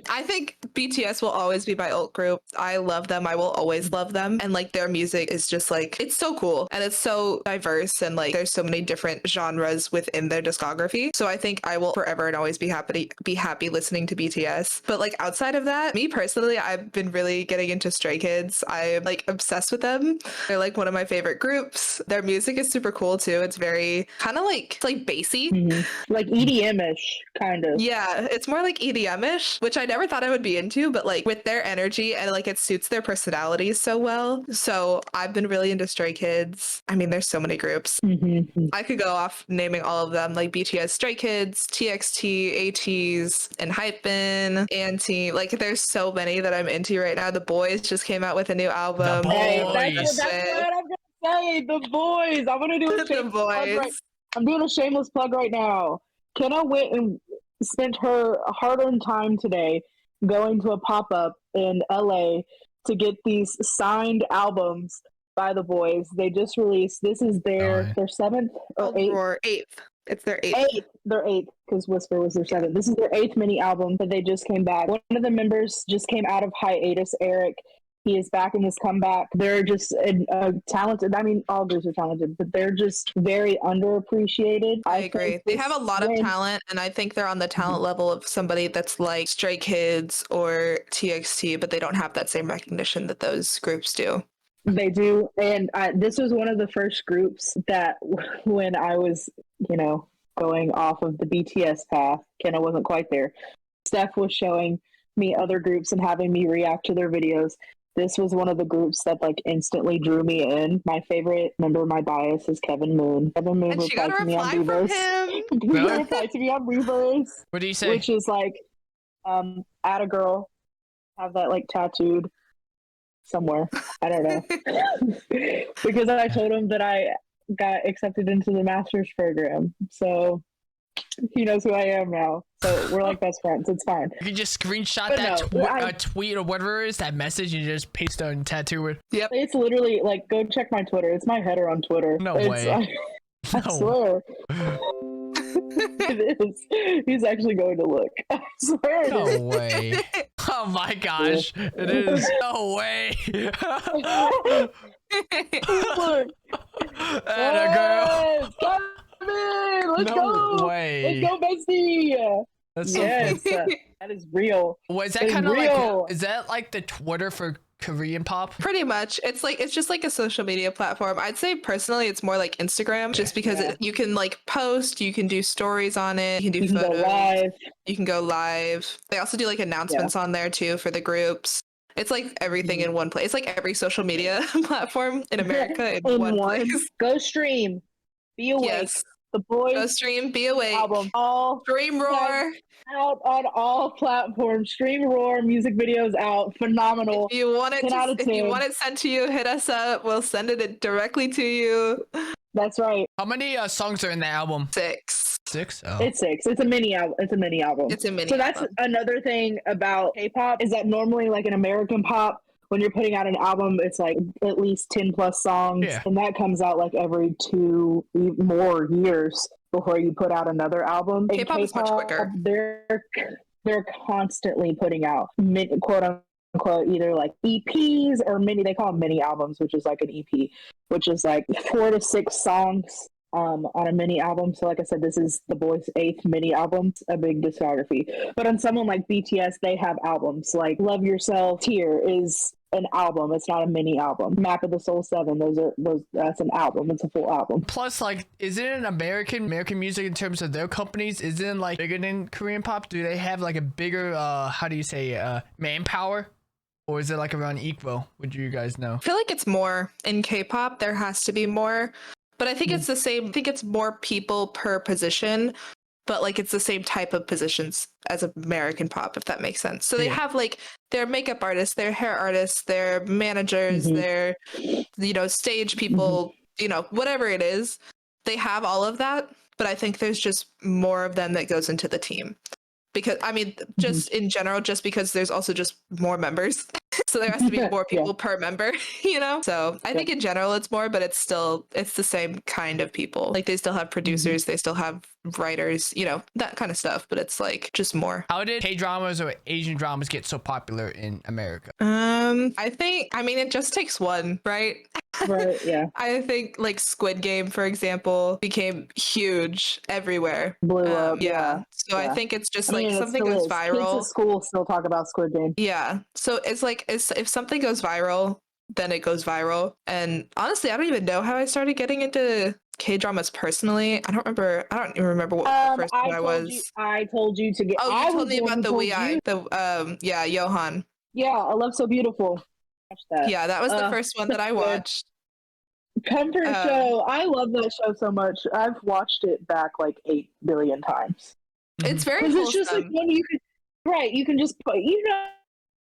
I think BTS will always be my ult group. I love them. I will always love them. And like their music is just like, it's so cool and it's so diverse and like there's so many different genres within their discography. So I think I will forever and always be happy listening to BTS. But like outside of that, me personally, I've been really getting into Stray Kids. I'm like obsessed with them. They're like one of my favorite groups. Their music music is super cool too. It's very kind of like it's like bassy. Like EDM-ish, kind of. Yeah, it's more like EDM-ish, which I never thought I would be into, but like with their energy and like it suits their personalities so well. So I've been really into Stray Kids. I mean, there's so many groups. I could go off naming all of them, like BTS, Stray Kids, TXT, ATEEZ, and Hypen, Anti. Like there's so many that I'm into right now. The Boys just came out with a new album. The Hey, Boys. that's what I'm gonna say. The Boys. I'm gonna do a The shameless plug Boys. right. I'm doing a shameless plug right now. Kenna went and spent her hard-earned time today going to a pop-up in LA to get these signed albums by the Boys. They just released. This is their seventh or Eighth. It's their eighth. Their eighth, because Whisper was their seventh. This is their eighth mini album that they just came back. One of the members just came out of hiatus, Eric. He is back in his comeback. They're just talented. I mean, all groups are talented, but they're just very underappreciated. I agree. They have a lot of talent, and I think they're on the talent level of somebody that's like Stray Kids or TXT, but they don't have that same recognition that those groups do. They do. And this was one of the first groups that when I was, going off of the BTS path, Kenna wasn't quite there. Steph was showing me other groups and having me react to their videos. This was one of the groups that like instantly drew me in. My favorite member, my bias, is Kevin Moon. Kevin Moon replied to me on Reverse. He replied to me on Reverse. What do you say? Which is like, add a girl, have that like tattooed somewhere. I don't know. Because I told him that I got accepted into the master's program. So he knows who I am now. So we're like best friends. It's fine. You can just screenshot that tweet or whatever it is, that message, and just paste it and tattoo it. Yep. It's literally like, go check my Twitter. It's my header on Twitter. No way. I swear. It is. He's actually going to look. I swear it is. No way. Oh my gosh. It is. No way. Look. Atta girl. Come in. Let's No go. way. Let's go, bestie. That's so Yes. funny. That is real. Was that It's kind of real. like, is that like the Twitter for Korean pop? Pretty much. It's just like a social media platform. I'd say personally it's more like Instagram, just because you can like post, you can do stories on it, you can do photos, go live. you can go live. They also do like announcements on there too for the groups. It's like everything in one place. It's like every social media platform in America in one place. Go stream. Be awake. Yes. The Boys Go stream, be awake. album. All Stream Roar. out on all platforms. Stream Roar, music videos out. Phenomenal. If you want it, 10 out of if you 10. want it sent to you, hit us up. We'll send it directly to you. That's right. How many songs are in the album? 6. 6? Oh. It's 6. It's a mini album. It's a mini album. So that's another thing about K-pop, is that normally like an American pop, when you're putting out an album, it's like at least 10 plus songs. Yeah. And that comes out like every 2 more years before you put out another album. K-pop is much quicker. They're constantly putting out quote unquote either like EPs or mini. They call them mini albums, which is like an EP, which is like 4 to 6 songs on a mini album. So like I said, this is the Boys' 8th mini album, a big discography. But on someone like BTS, they have albums like Love Yourself. Tear is an album. It's not a mini album. Map of the Soul 7. That's an album. It's a full album. Plus, like, is it an American music in terms of their companies? Is it like bigger than Korean pop? Do they have like a bigger manpower? Or is it like around equal? Would you guys know? I feel like it's more in K-pop. There has to be more, but I think it's the same. I think it's more people per position, but like it's the same type of positions as American pop, if that makes sense. So they have like their makeup artists, their hair artists, their managers, their stage people, whatever it is. They have all of that, but I think there's just more of them that goes into the team. Because I mean, just in general, just because there's also just more members. So there has to be more people per member, So I think in general it's more, but it's the same kind of people. Like they still have producers, they still have writers, that kind of stuff, but it's like just more. How did K-dramas or Asian dramas get so popular in America? I mean, it just takes one, right? Right, yeah. I think like Squid Game, for example, became huge everywhere. Blew up. Yeah. So I think it's just like something still goes is. viral. Kids at school still talk about Squid Game. Yeah. So it's like if something goes viral, then it goes viral. And honestly, I don't even know how I started getting into K-dramas personally. I don't even remember what the first one I was. I told you to get. Oh, I you told was me about the one who Wee told you. Eye. Yeah, Johan. Yeah, I love So Beautiful. Watch that. Yeah, that was the first one that I watched. Comfort show. I love that show so much. I've watched it back like 8 billion times. It's very Because wholesome. it's just like when you can, right? You can just put,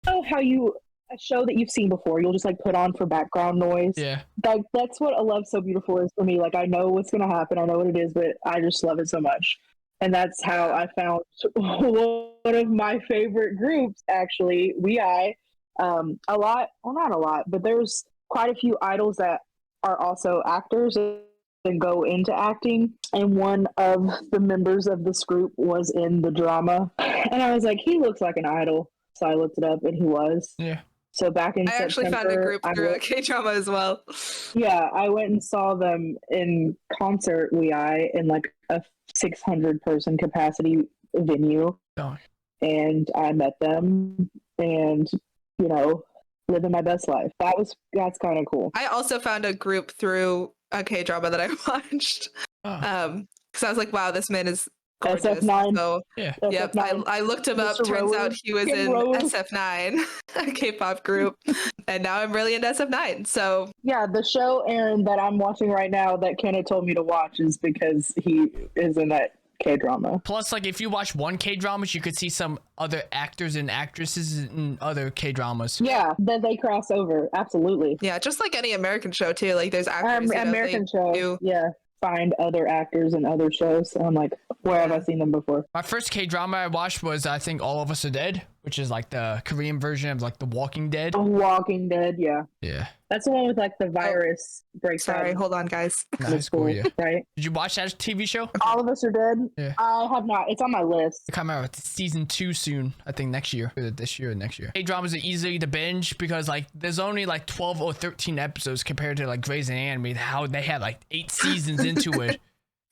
know how you a show that you've seen before. You'll just like put on for background noise. Yeah, Like that's what A Love So Beautiful is for me. Like I know what's gonna happen. I know what it is, but I just love it so much. And that's how I found one of my favorite groups. Actually, a lot. Well, not a lot, but there's quite a few idols that are also actors and go into acting. And one of the members of this group was in the drama. And I was like, he looks like an idol. So I looked it up and he was. yeah. So back in I actually found a group through a K-drama as well. Yeah, I went and saw them in concert, in like a 600 person capacity venue. Oh. And I met them and, living my best life. That's kind of cool. I also found a group through a K-drama that I watched. Because I was like, wow, this man is gorgeous. SF9. So, Yeah. Yep, I looked him up. Turns out he was in SF9, a K-pop group. And now I'm really into SF9. So yeah, the show, Aaron, that I'm watching right now that Kenna told me to watch is because he is in that K-drama. Plus, like, if you watch one K-dramas, you could see some other actors and actresses in other K-dramas. Yeah, that they cross over. Absolutely. yeah, just like any American show too. Like there's actors. American show. Yeah. Find other actors in other shows. So I'm like, where have I seen them before? My first K-drama I watched was, I think, All of Us Are Dead, which is like the Korean version of like The Walking Dead. The Walking Dead, yeah. Yeah. That's the one with like the virus breaks Sorry, out. hold on, guys. Nice, cool, yeah. Right? Did you watch that TV show? All of Us Are Dead? Yeah. I have not. It's on my list. It come out with season 2 soon, I think next year. Either this year or next year. K-dramas are easy to binge because like there's only like 12 or 13 episodes compared to like Grey's Anatomy, how they had like 8 seasons into it.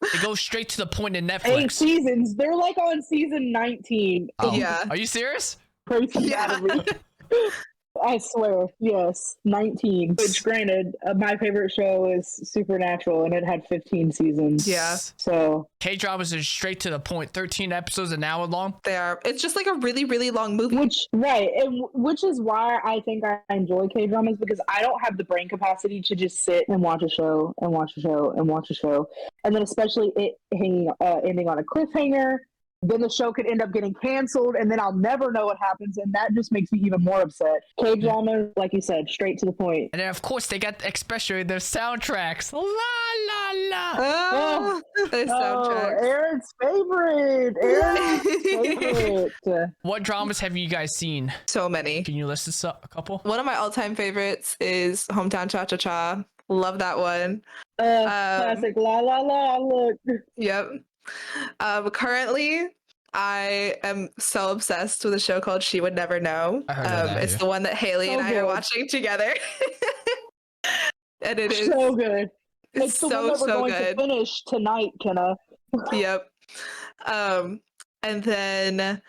It goes straight to the point in Netflix. 8 seasons. They're like on season 19. Oh, Yeah. Are you serious? Crazy Anatomy. I swear, yes, 19. Which, granted, my favorite show is Supernatural, and it had 15 seasons. Yeah. So K-dramas are straight to the point. 13 episodes, an hour long. They are. It's just like a really, really long movie. Which is why I think I enjoy K-dramas, because I don't have the brain capacity to just sit and watch a show and watch a show and watch a show, and then especially it ending on a cliffhanger. Then the show could end up getting canceled, and then I'll never know what happens, and that just makes me even more upset. K-drama, like you said, straight to the point. And then, of course, they got especially their soundtracks. La la la. Oh, the soundtrack. Aaron's favorite. Aaron's favorite. What dramas have you guys seen? So many. Can you list us a couple? One of my all-time favorites is Hometown Cha-Cha-Cha. Love that one. Classic. La la la. Look. Yep. Currently, I am so obsessed with a show called She Would Never Know. It's the one that Haley and I are watching together. And it is so good. It's the one that we're going to finish tonight, Kenna. Yep. And then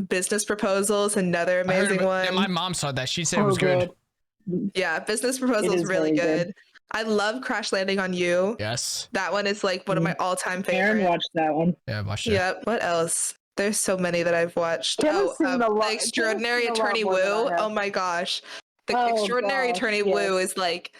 Business Proposals, another amazing one. Yeah, my mom saw that. She said it was good. Yeah, Business Proposals really good. I love Crash Landing on You. Yes. That one is like one of my all-time favorites. Aaron watched that one. Yeah, I watched it. Yep. What else? There's so many that I've watched. The Extraordinary Attorney Woo. Oh my gosh. The Extraordinary Attorney Woo is like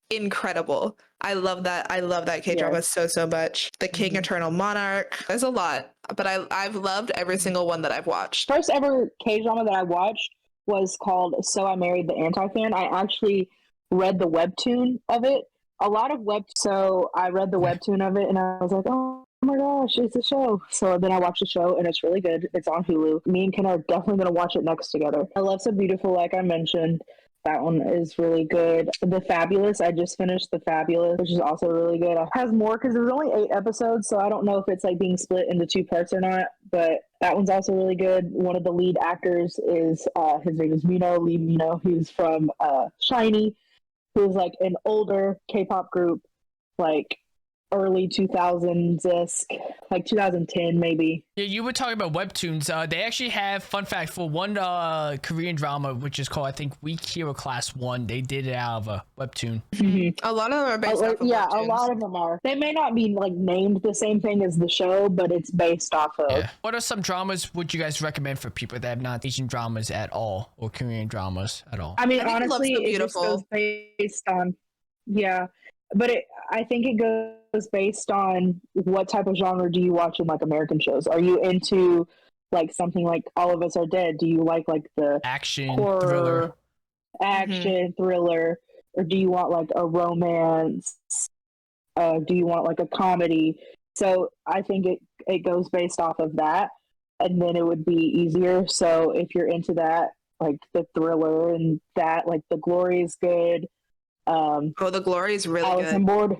incredible. I love that. I love that K-drama so much. The King Eternal Monarch. There's a lot, but I've loved every single one that I've watched. First ever K-drama that I watched was called So I Married the Anti-Fan. I actually read the webtoon of it. So I read the webtoon of it and I was like, oh my gosh, it's a show. So then I watched the show and it's really good. It's on Hulu. Me and Kenna are definitely going to watch it next together. I Love So Beautiful, like I mentioned. That one is really good. The Fabulous, I just finished The Fabulous, which is also really good. It has more because there's only 8 episodes, so I don't know if it's like being split into 2 parts or not, but that one's also really good. One of the lead actors is, his name is Lee Mino. He's from SHINee, who's like an older K-pop group, like early 2000s, like 2010 maybe. Yeah, you were talking about webtoons. They actually have, fun fact, for one Korean drama, which is called, I think, Weak Hero Class 1, they did it out of a webtoon. A lot of them are based off of Yeah, webtoons. a lot of them are. They may not be like named the same thing as the show, but it's based off of. Yeah. What are some dramas would you guys recommend for people that have not Asian dramas at all, or Korean dramas at all? I mean, I think honestly, Love So it just Beautiful. goes based on, yeah, but I think it goes based on what type of genre do you watch in like American shows. Are you into like something like All of Us Are Dead? Do you like the Action, horror, thriller. action, thriller, or do you want like a romance? Do you want like a comedy? So I think it goes based off of that, and then it would be easier. So if you're into that, like the thriller and that, like The Glory is good. Oh, The Glory is really Alice good.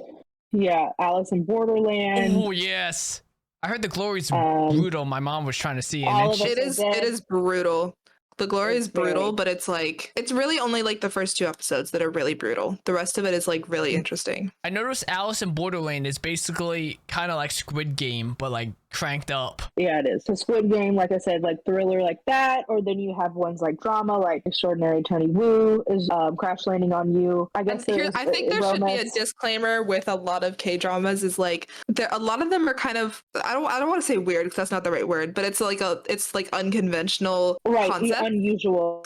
in Alice in Borderland. Oh yes, I heard The Glory's brutal. My mom was trying to see it. And then All of she, Us It is brutal. The Glory It's is brutal, very- but it's like it's really only like the first 2 episodes that are really brutal. The rest of it is like really interesting. I noticed Alice in Borderland is basically kind of like Squid Game, but like cranked up. Yeah, it is. So Squid Game, like I said, like thriller like that, or then you have ones like drama, like Extraordinary Attorney Woo is Crash Landing on You. I guess I think there should be a romance. disclaimer with a lot of K dramas is like a lot of them are kind of I don't want to say weird because that's not the right word, but it's like unconventional Right, concept. unusual.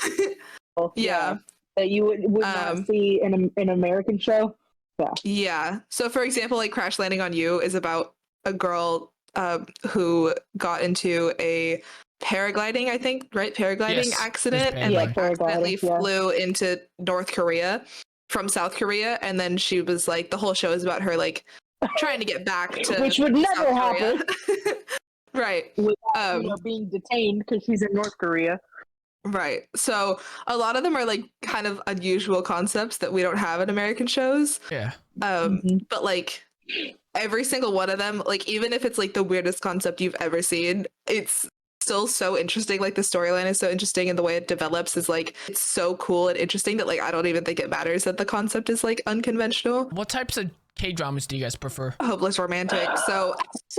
Yeah. That you would not see in an American show. Yeah. So for example, like Crash Landing on You is about a girl who got into a paragliding, I think, right? Paragliding Yes, accident there's and like paragliding. accidentally Yeah. flew into North Korea from South Korea. And then she was like, the whole show is about her like trying to get back to Which would never South happen. Korea. Right. Without being detained because she's in North Korea. Right. So a lot of them are like kind of unusual concepts that we don't have in American shows. Yeah. But like every single one of them, like even if it's like the weirdest concept you've ever seen, it's still so interesting. Like the storyline is so interesting and the way it develops is like it's so cool and interesting that like I don't even think it matters that the concept is like unconventional. What types of K dramas do you guys prefer? Hopeless romantic. So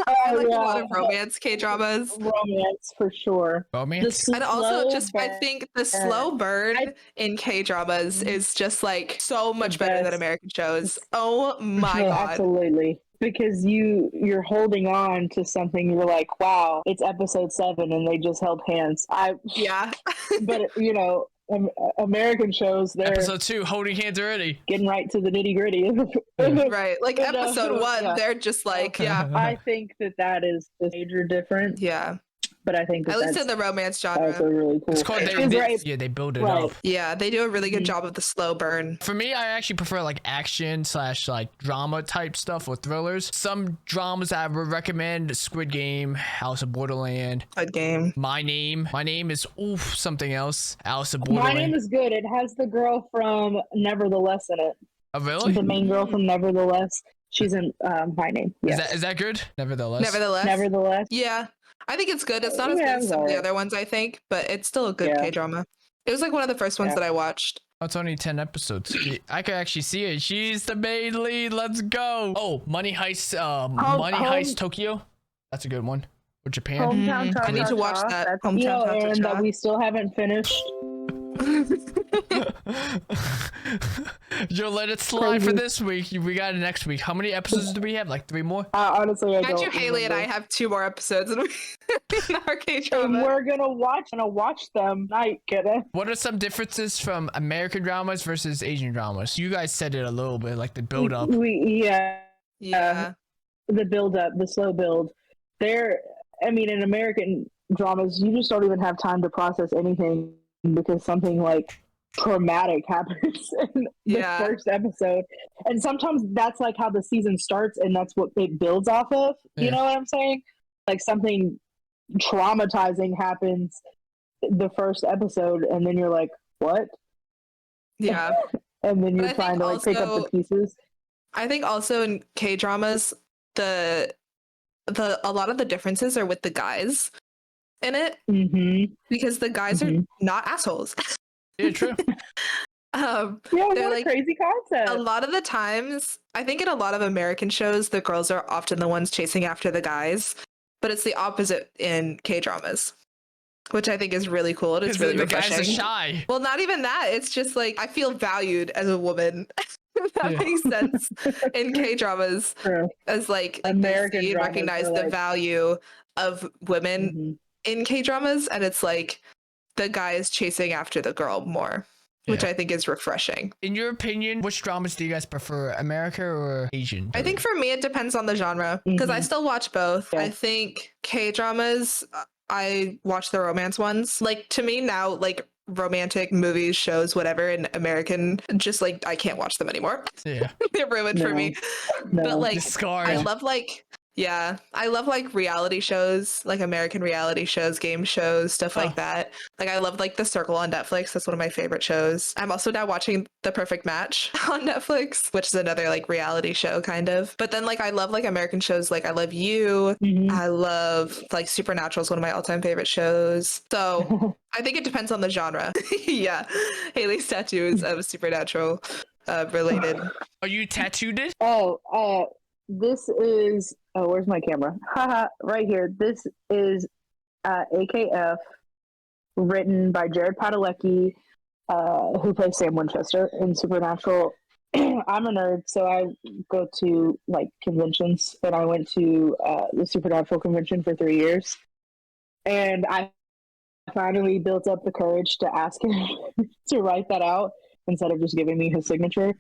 I like a lot of romance K dramas. Romance for sure. Romance? And also Slow just I burn. think the slow burn in K dramas is just like so much better than best. American shows. Oh my No, god. absolutely. Because you're holding on to something. You're like, wow, it's episode 7, and they just held hands. Yeah. But you know, American shows, they're Episode 2, holding hands already. getting right to the nitty gritty. Right. Like You know, episode 1, yeah. they're just like, yeah. I think that is the major difference. Yeah. But I think At least that's in the romance also genre. really cool. It's called they build it Right. up. Yeah, they do a really good Mhm. job of the slow burn. For me, I actually prefer like action / like drama type stuff or thrillers. Some dramas I would recommend: Squid Game, House of Borderland, Good game. My Name. My Name is something else. Alice of My Borderland. Name is good. It has the girl from Nevertheless in it. Oh really? The main girl from Nevertheless. She's in My Name. Yes. Is that good? Nevertheless. Nevertheless. Yeah. I think it's good. It's not as good as some of the other ones, I think, but it's still a good Yeah. K-drama. It was like one of the first ones that I watched. Oh, it's only 10 episodes. I could actually see it. She's the main lead. Let's go. Oh, Money Heist. Money Heist Tokyo. That's a good one. Or Japan. Hometown I need to watch Cha-Cha-Cha. that. That's Hometown T.O.N. Cha-Cha-Cha. that we still haven't finished. Yo, let it slide for Crazy. this week. We got it next week. How many episodes do we have? Like 3 more? Honestly, I Mind don't you, Haley and I remember. have 2 more episodes in our And K-drama. we're gonna watch them tonight, Kenna. What are some differences from American dramas versus Asian dramas? You guys said it a little bit, like the build up. Yeah. The build up, the slow build. I mean, in American dramas, you just don't even have time to process anything because something like traumatic happens in the Yeah. first episode. And sometimes that's like how the season starts and that's what it builds off of. Yeah. You know what I'm saying? Like something traumatizing happens the first episode and then you're like, what? Yeah. And then But you're I trying think to like pick up also- the pieces. I think also in K-dramas, a lot of the differences are with the guys in it Mm-hmm. because the guys are not assholes. Yeah, true. Yeah, they're what a like crazy concept. a lot of the times, I think in a lot of American shows, the girls are often the ones chasing after the guys, but it's the opposite in K-dramas, which I think is really cool. And it's really the refreshing. guys are shy. Well, not even that. It's just like I feel valued as a woman. That Yeah. makes sense in K-dramas. True. As like American they dramas recognize are the like- value of women Mhm. in K-dramas, and it's like the guy is chasing after the girl more, which Yeah. I think is refreshing. In your opinion, which dramas do you guys prefer, America or Asian? I think for me it depends on the genre because I Mhm. still watch both. Yeah. I think K-dramas, I watch the romance ones. Like to me now, like romantic movies, shows, whatever, in American, just like I can't watch them anymore. Yeah. They're ruined for No. me. No. But like Discard. I love I love like reality shows, like American reality shows, game shows, stuff Oh. like that. Like I love like The Circle on Netflix. That's one of my favorite shows. I'm also now watching The Perfect Match on Netflix, which is another like reality show kind of. But then like I love like American shows, like I Love You. Mhm. I love like Supernatural is one of my all-time favorite shows. So I think it depends on the genre. Yeah. Haley's tattoo is Supernatural related. Are you tattooed it? This is where's my camera? Haha, right here. This is AKF, written by Jared Padalecki, who plays Sam Winchester in Supernatural. I'm a nerd, so I go to like conventions, and I went to the Supernatural convention for 3 years, and I finally built up the courage to ask him to write that out instead of just giving me his signature.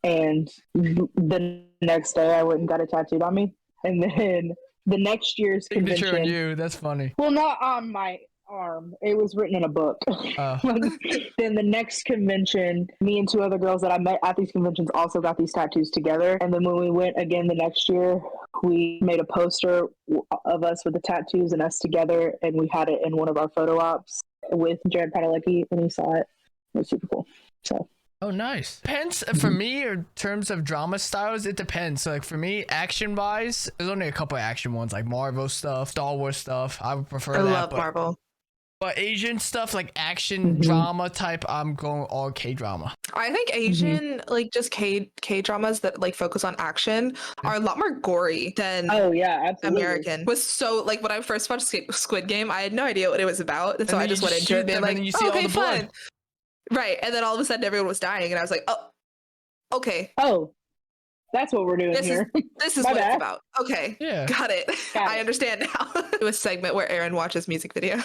And the next day I went and got it tattooed on me. And then the next year's Signature on convention, you. That's funny. well, not on my arm, it was written in a book. Then the next convention, me and 2 other girls that I met at these conventions also got these tattoos together. And then when we went again the next year, we made a poster of us with the tattoos and us together, and we had it in one of our photo ops with Jared Padalecki, and he saw it. It was super cool. So Oh, nice. Depends for me, or in terms of drama styles, it depends. So, like for me, action wise, there's only a couple of action ones, like Marvel stuff, Star Wars stuff. I would prefer I that. love Marvel. But Asian stuff, like action drama type, I'm going all K drama. I think Asian, like just K dramas that like focus on action are a lot more gory than oh yeah, absolutely. American. Was so like when I first watched Squid Game, I had no idea what it was about, and so And I then just you went just into it shoot being them, like, and then you see oh, all okay, the blood. fun. Right, and then all of a sudden everyone was dying, and I was like, oh, okay, Oh, that's what we're doing this here. this is My what it's bad. about. Okay, Yeah. got it. Got I it. understand now. Do a segment where Aaron watches music videos.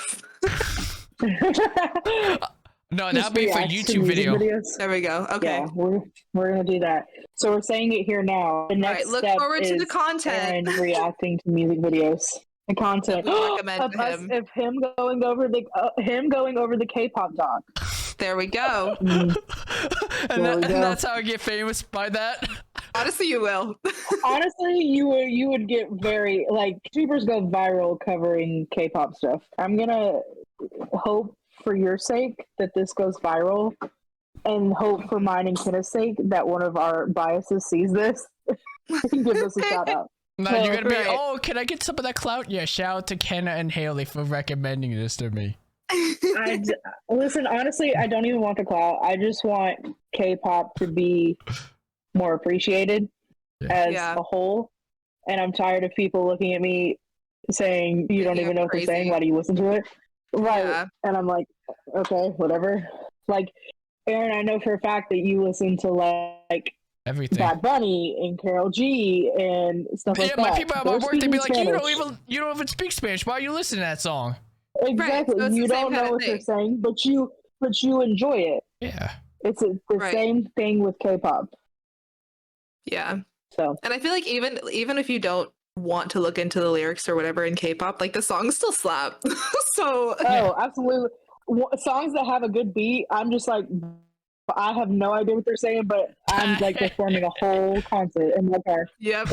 No, Just that'd be for reacts to YouTube music video. videos. There we go. Okay. Yeah, we're gonna do that. So we're saying it here now. The All next right, look step forward to the is content. Aaron reacting to music videos. The content That we recommend of to us, him. of him going over the K-pop doc. There we go. and, There we and go. that's how I get famous by that. Honestly, you will. Honestly, you would get very like YouTubers go viral covering K-pop stuff. I'm gonna hope for your sake that this goes viral, and hope for mine and Kenna's sake that one of our biases sees this and gives us a shout out. Now Well, you're gonna be, right. oh, can I get some of that clout? Yeah, shout out to Kenna and Haley for recommending this to me. Listen, honestly, I don't even want the clout. I just want K-pop to be more appreciated as Yeah. a whole. And I'm tired of people looking at me saying, you don't Thinking even I'm know what they're saying. crazy. Why do you listen to it? Right. Yeah. And I'm like, okay, whatever. Like, Aaron, I know for a fact that you listen to like Everything. Bad Bunny and Karol G and stuff like Yeah, that. my people at my They're work, they'd be like, speaking you Spanish. don't even speak Spanish. Why are you listening to that song? Exactly. so it's You the same don't kind know of what they're thing. saying, but you enjoy it. Yeah. It's the Right. same thing with K-pop. Yeah. So And I feel like even if you don't want to look into the lyrics or whatever in K-pop, like the songs still slap. So oh, absolutely. Songs that have a good beat, I'm just like, I have no idea what they're saying, but I'm like performing a whole concert in my car. yep.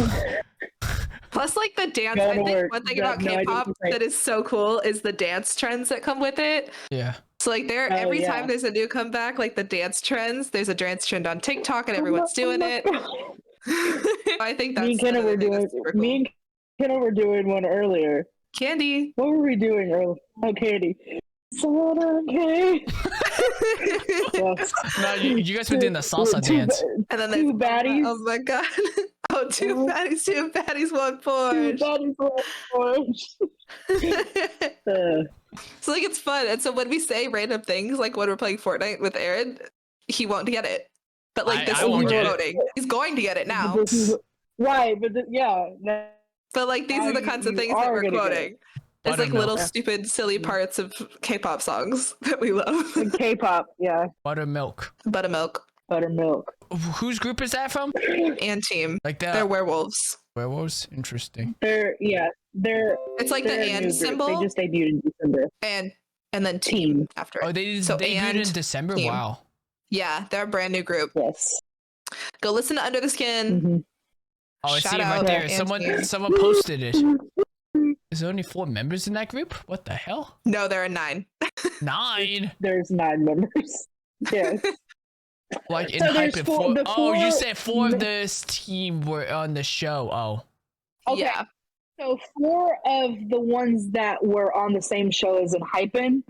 Plus, like the dance. Going I to think work, one thing you about have no idea what K-pop to say. that is so cool is the dance trends that come with it. Yeah. So like there, Oh, every yeah. time there's a new comeback, like the dance trends, there's a dance trend on TikTok and everyone's doing it. I think that's Me and Kenna another were thing doing. that's super cool. Me and Kenna were doing one earlier. Candy. What were we doing earlier? Oh, Candy. Soda, okay. Yes. No, you guys were doing the salsa dance. And then Two there's baddies. oh my god. Oh, two baddies, one Two Porsche. baddies, one Porsche. So like it's fun. And so when we say random things, like when we're playing Fortnite with Aaron, he won't get it. But like this I is won't what get we're it. voting. He's going to get it now. Right, but yeah. But like these Now are the kinds of you things that are we're gonna get quoting. It's like Buttermilk. little stupid, silly parts of K-pop songs that we love. K-pop, yeah. Buttermilk. Buttermilk Buttermilk. Whose group is that from? and Team. Like that? They're werewolves. Werewolves? Interesting. They're It's like they're the a new and group. symbol They just debuted in December. and then team after Oh, it. they So debuted and in December? Team. Wow. Yeah, they're a brand new group. Yes. Go listen to Under the Skin. Mhm. Oh, I Shout see it right out there. Anthony. Someone posted it. Is there only 4 members in that group? What the hell? No, there are 9. 9? There's 9 members. Yes. Like in So there's hype four- the Oh, you four- said 4 of this team were on the show. Oh. Okay. Yeah. So 4 of the ones that were on the same show as in Hypen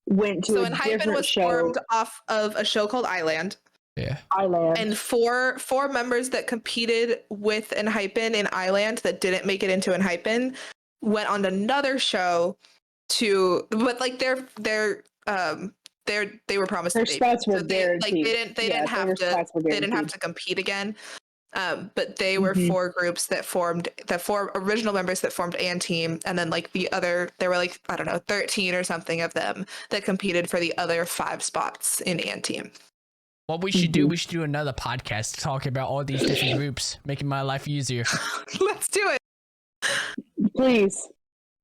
went to So a Enhypen different was show. formed off of a show called Island. Yeah. Island. And four members that competed with Enhypen in Island that didn't make it into Enhypen went on another show but like they were promised Their a baby. spots were So they guaranteed. didn't have to compete again. But they were Mhm. 4 groups that formed, the 4 original members that formed An Team, and then like the other, there were like, I don't know, 13 or something of them that competed for the other 5 spots in An Team. What we should do, we should do another podcast talking about all these different groups, making my life easier. Let's do it. Please.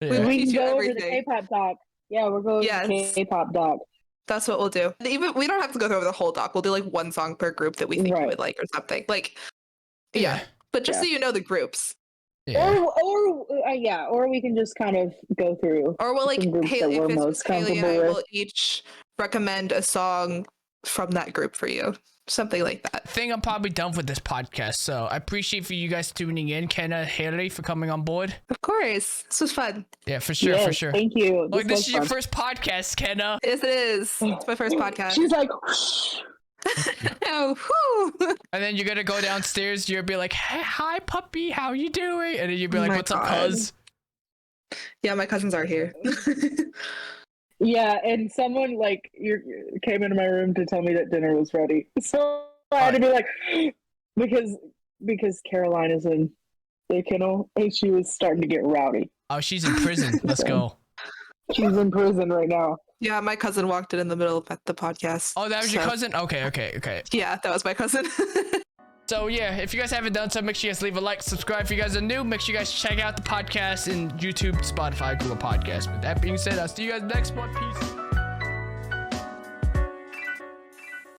Yeah. We teach can you go over the everything. K-pop doc. Yeah, we're going to the Yes. K-pop doc. That's what we'll do. Even we don't have to go through the whole doc. We'll do like 1 song per group that we think you Right. would like or something. Like, yeah. But just Yeah. so you know the groups. Yeah. Or we can just kind of go through. Or we'll like, Some groups that Haley, we're if it's most with Haley and I, comfortable will each recommend a song from that group for you. Something like that. I think I'm probably done with this podcast, so I appreciate for you guys tuning in. Kenna, Haley, for coming on board. Of course. This was fun. Yeah, for sure, Yes, for sure. Thank you. Look, this was is your fun. first podcast, Kenna. Yes, it is. It's my first podcast. She's like, Oh, whew. And then you're gonna go downstairs, you'll be like, hey, hi puppy, how you doing? And then you'll be like, my what's up, God. cuz? Yeah, my cousins are here. yeah, and someone like came into my room to tell me that dinner was ready. So I had to be like, because Caroline is in the kennel and she was starting to get rowdy. Oh, she's in prison. Let's go. She's in prison right now. Yeah, my cousin walked in the middle of the podcast. Oh, that was your so- cousin? Okay. Yeah, that was my cousin. So yeah, if you guys haven't done so, make sure you guys leave a like, subscribe if you guys are new. Make sure you guys check out the podcast in YouTube, Spotify, Google Podcasts. With that being said, I'll see you guys next one. Peace.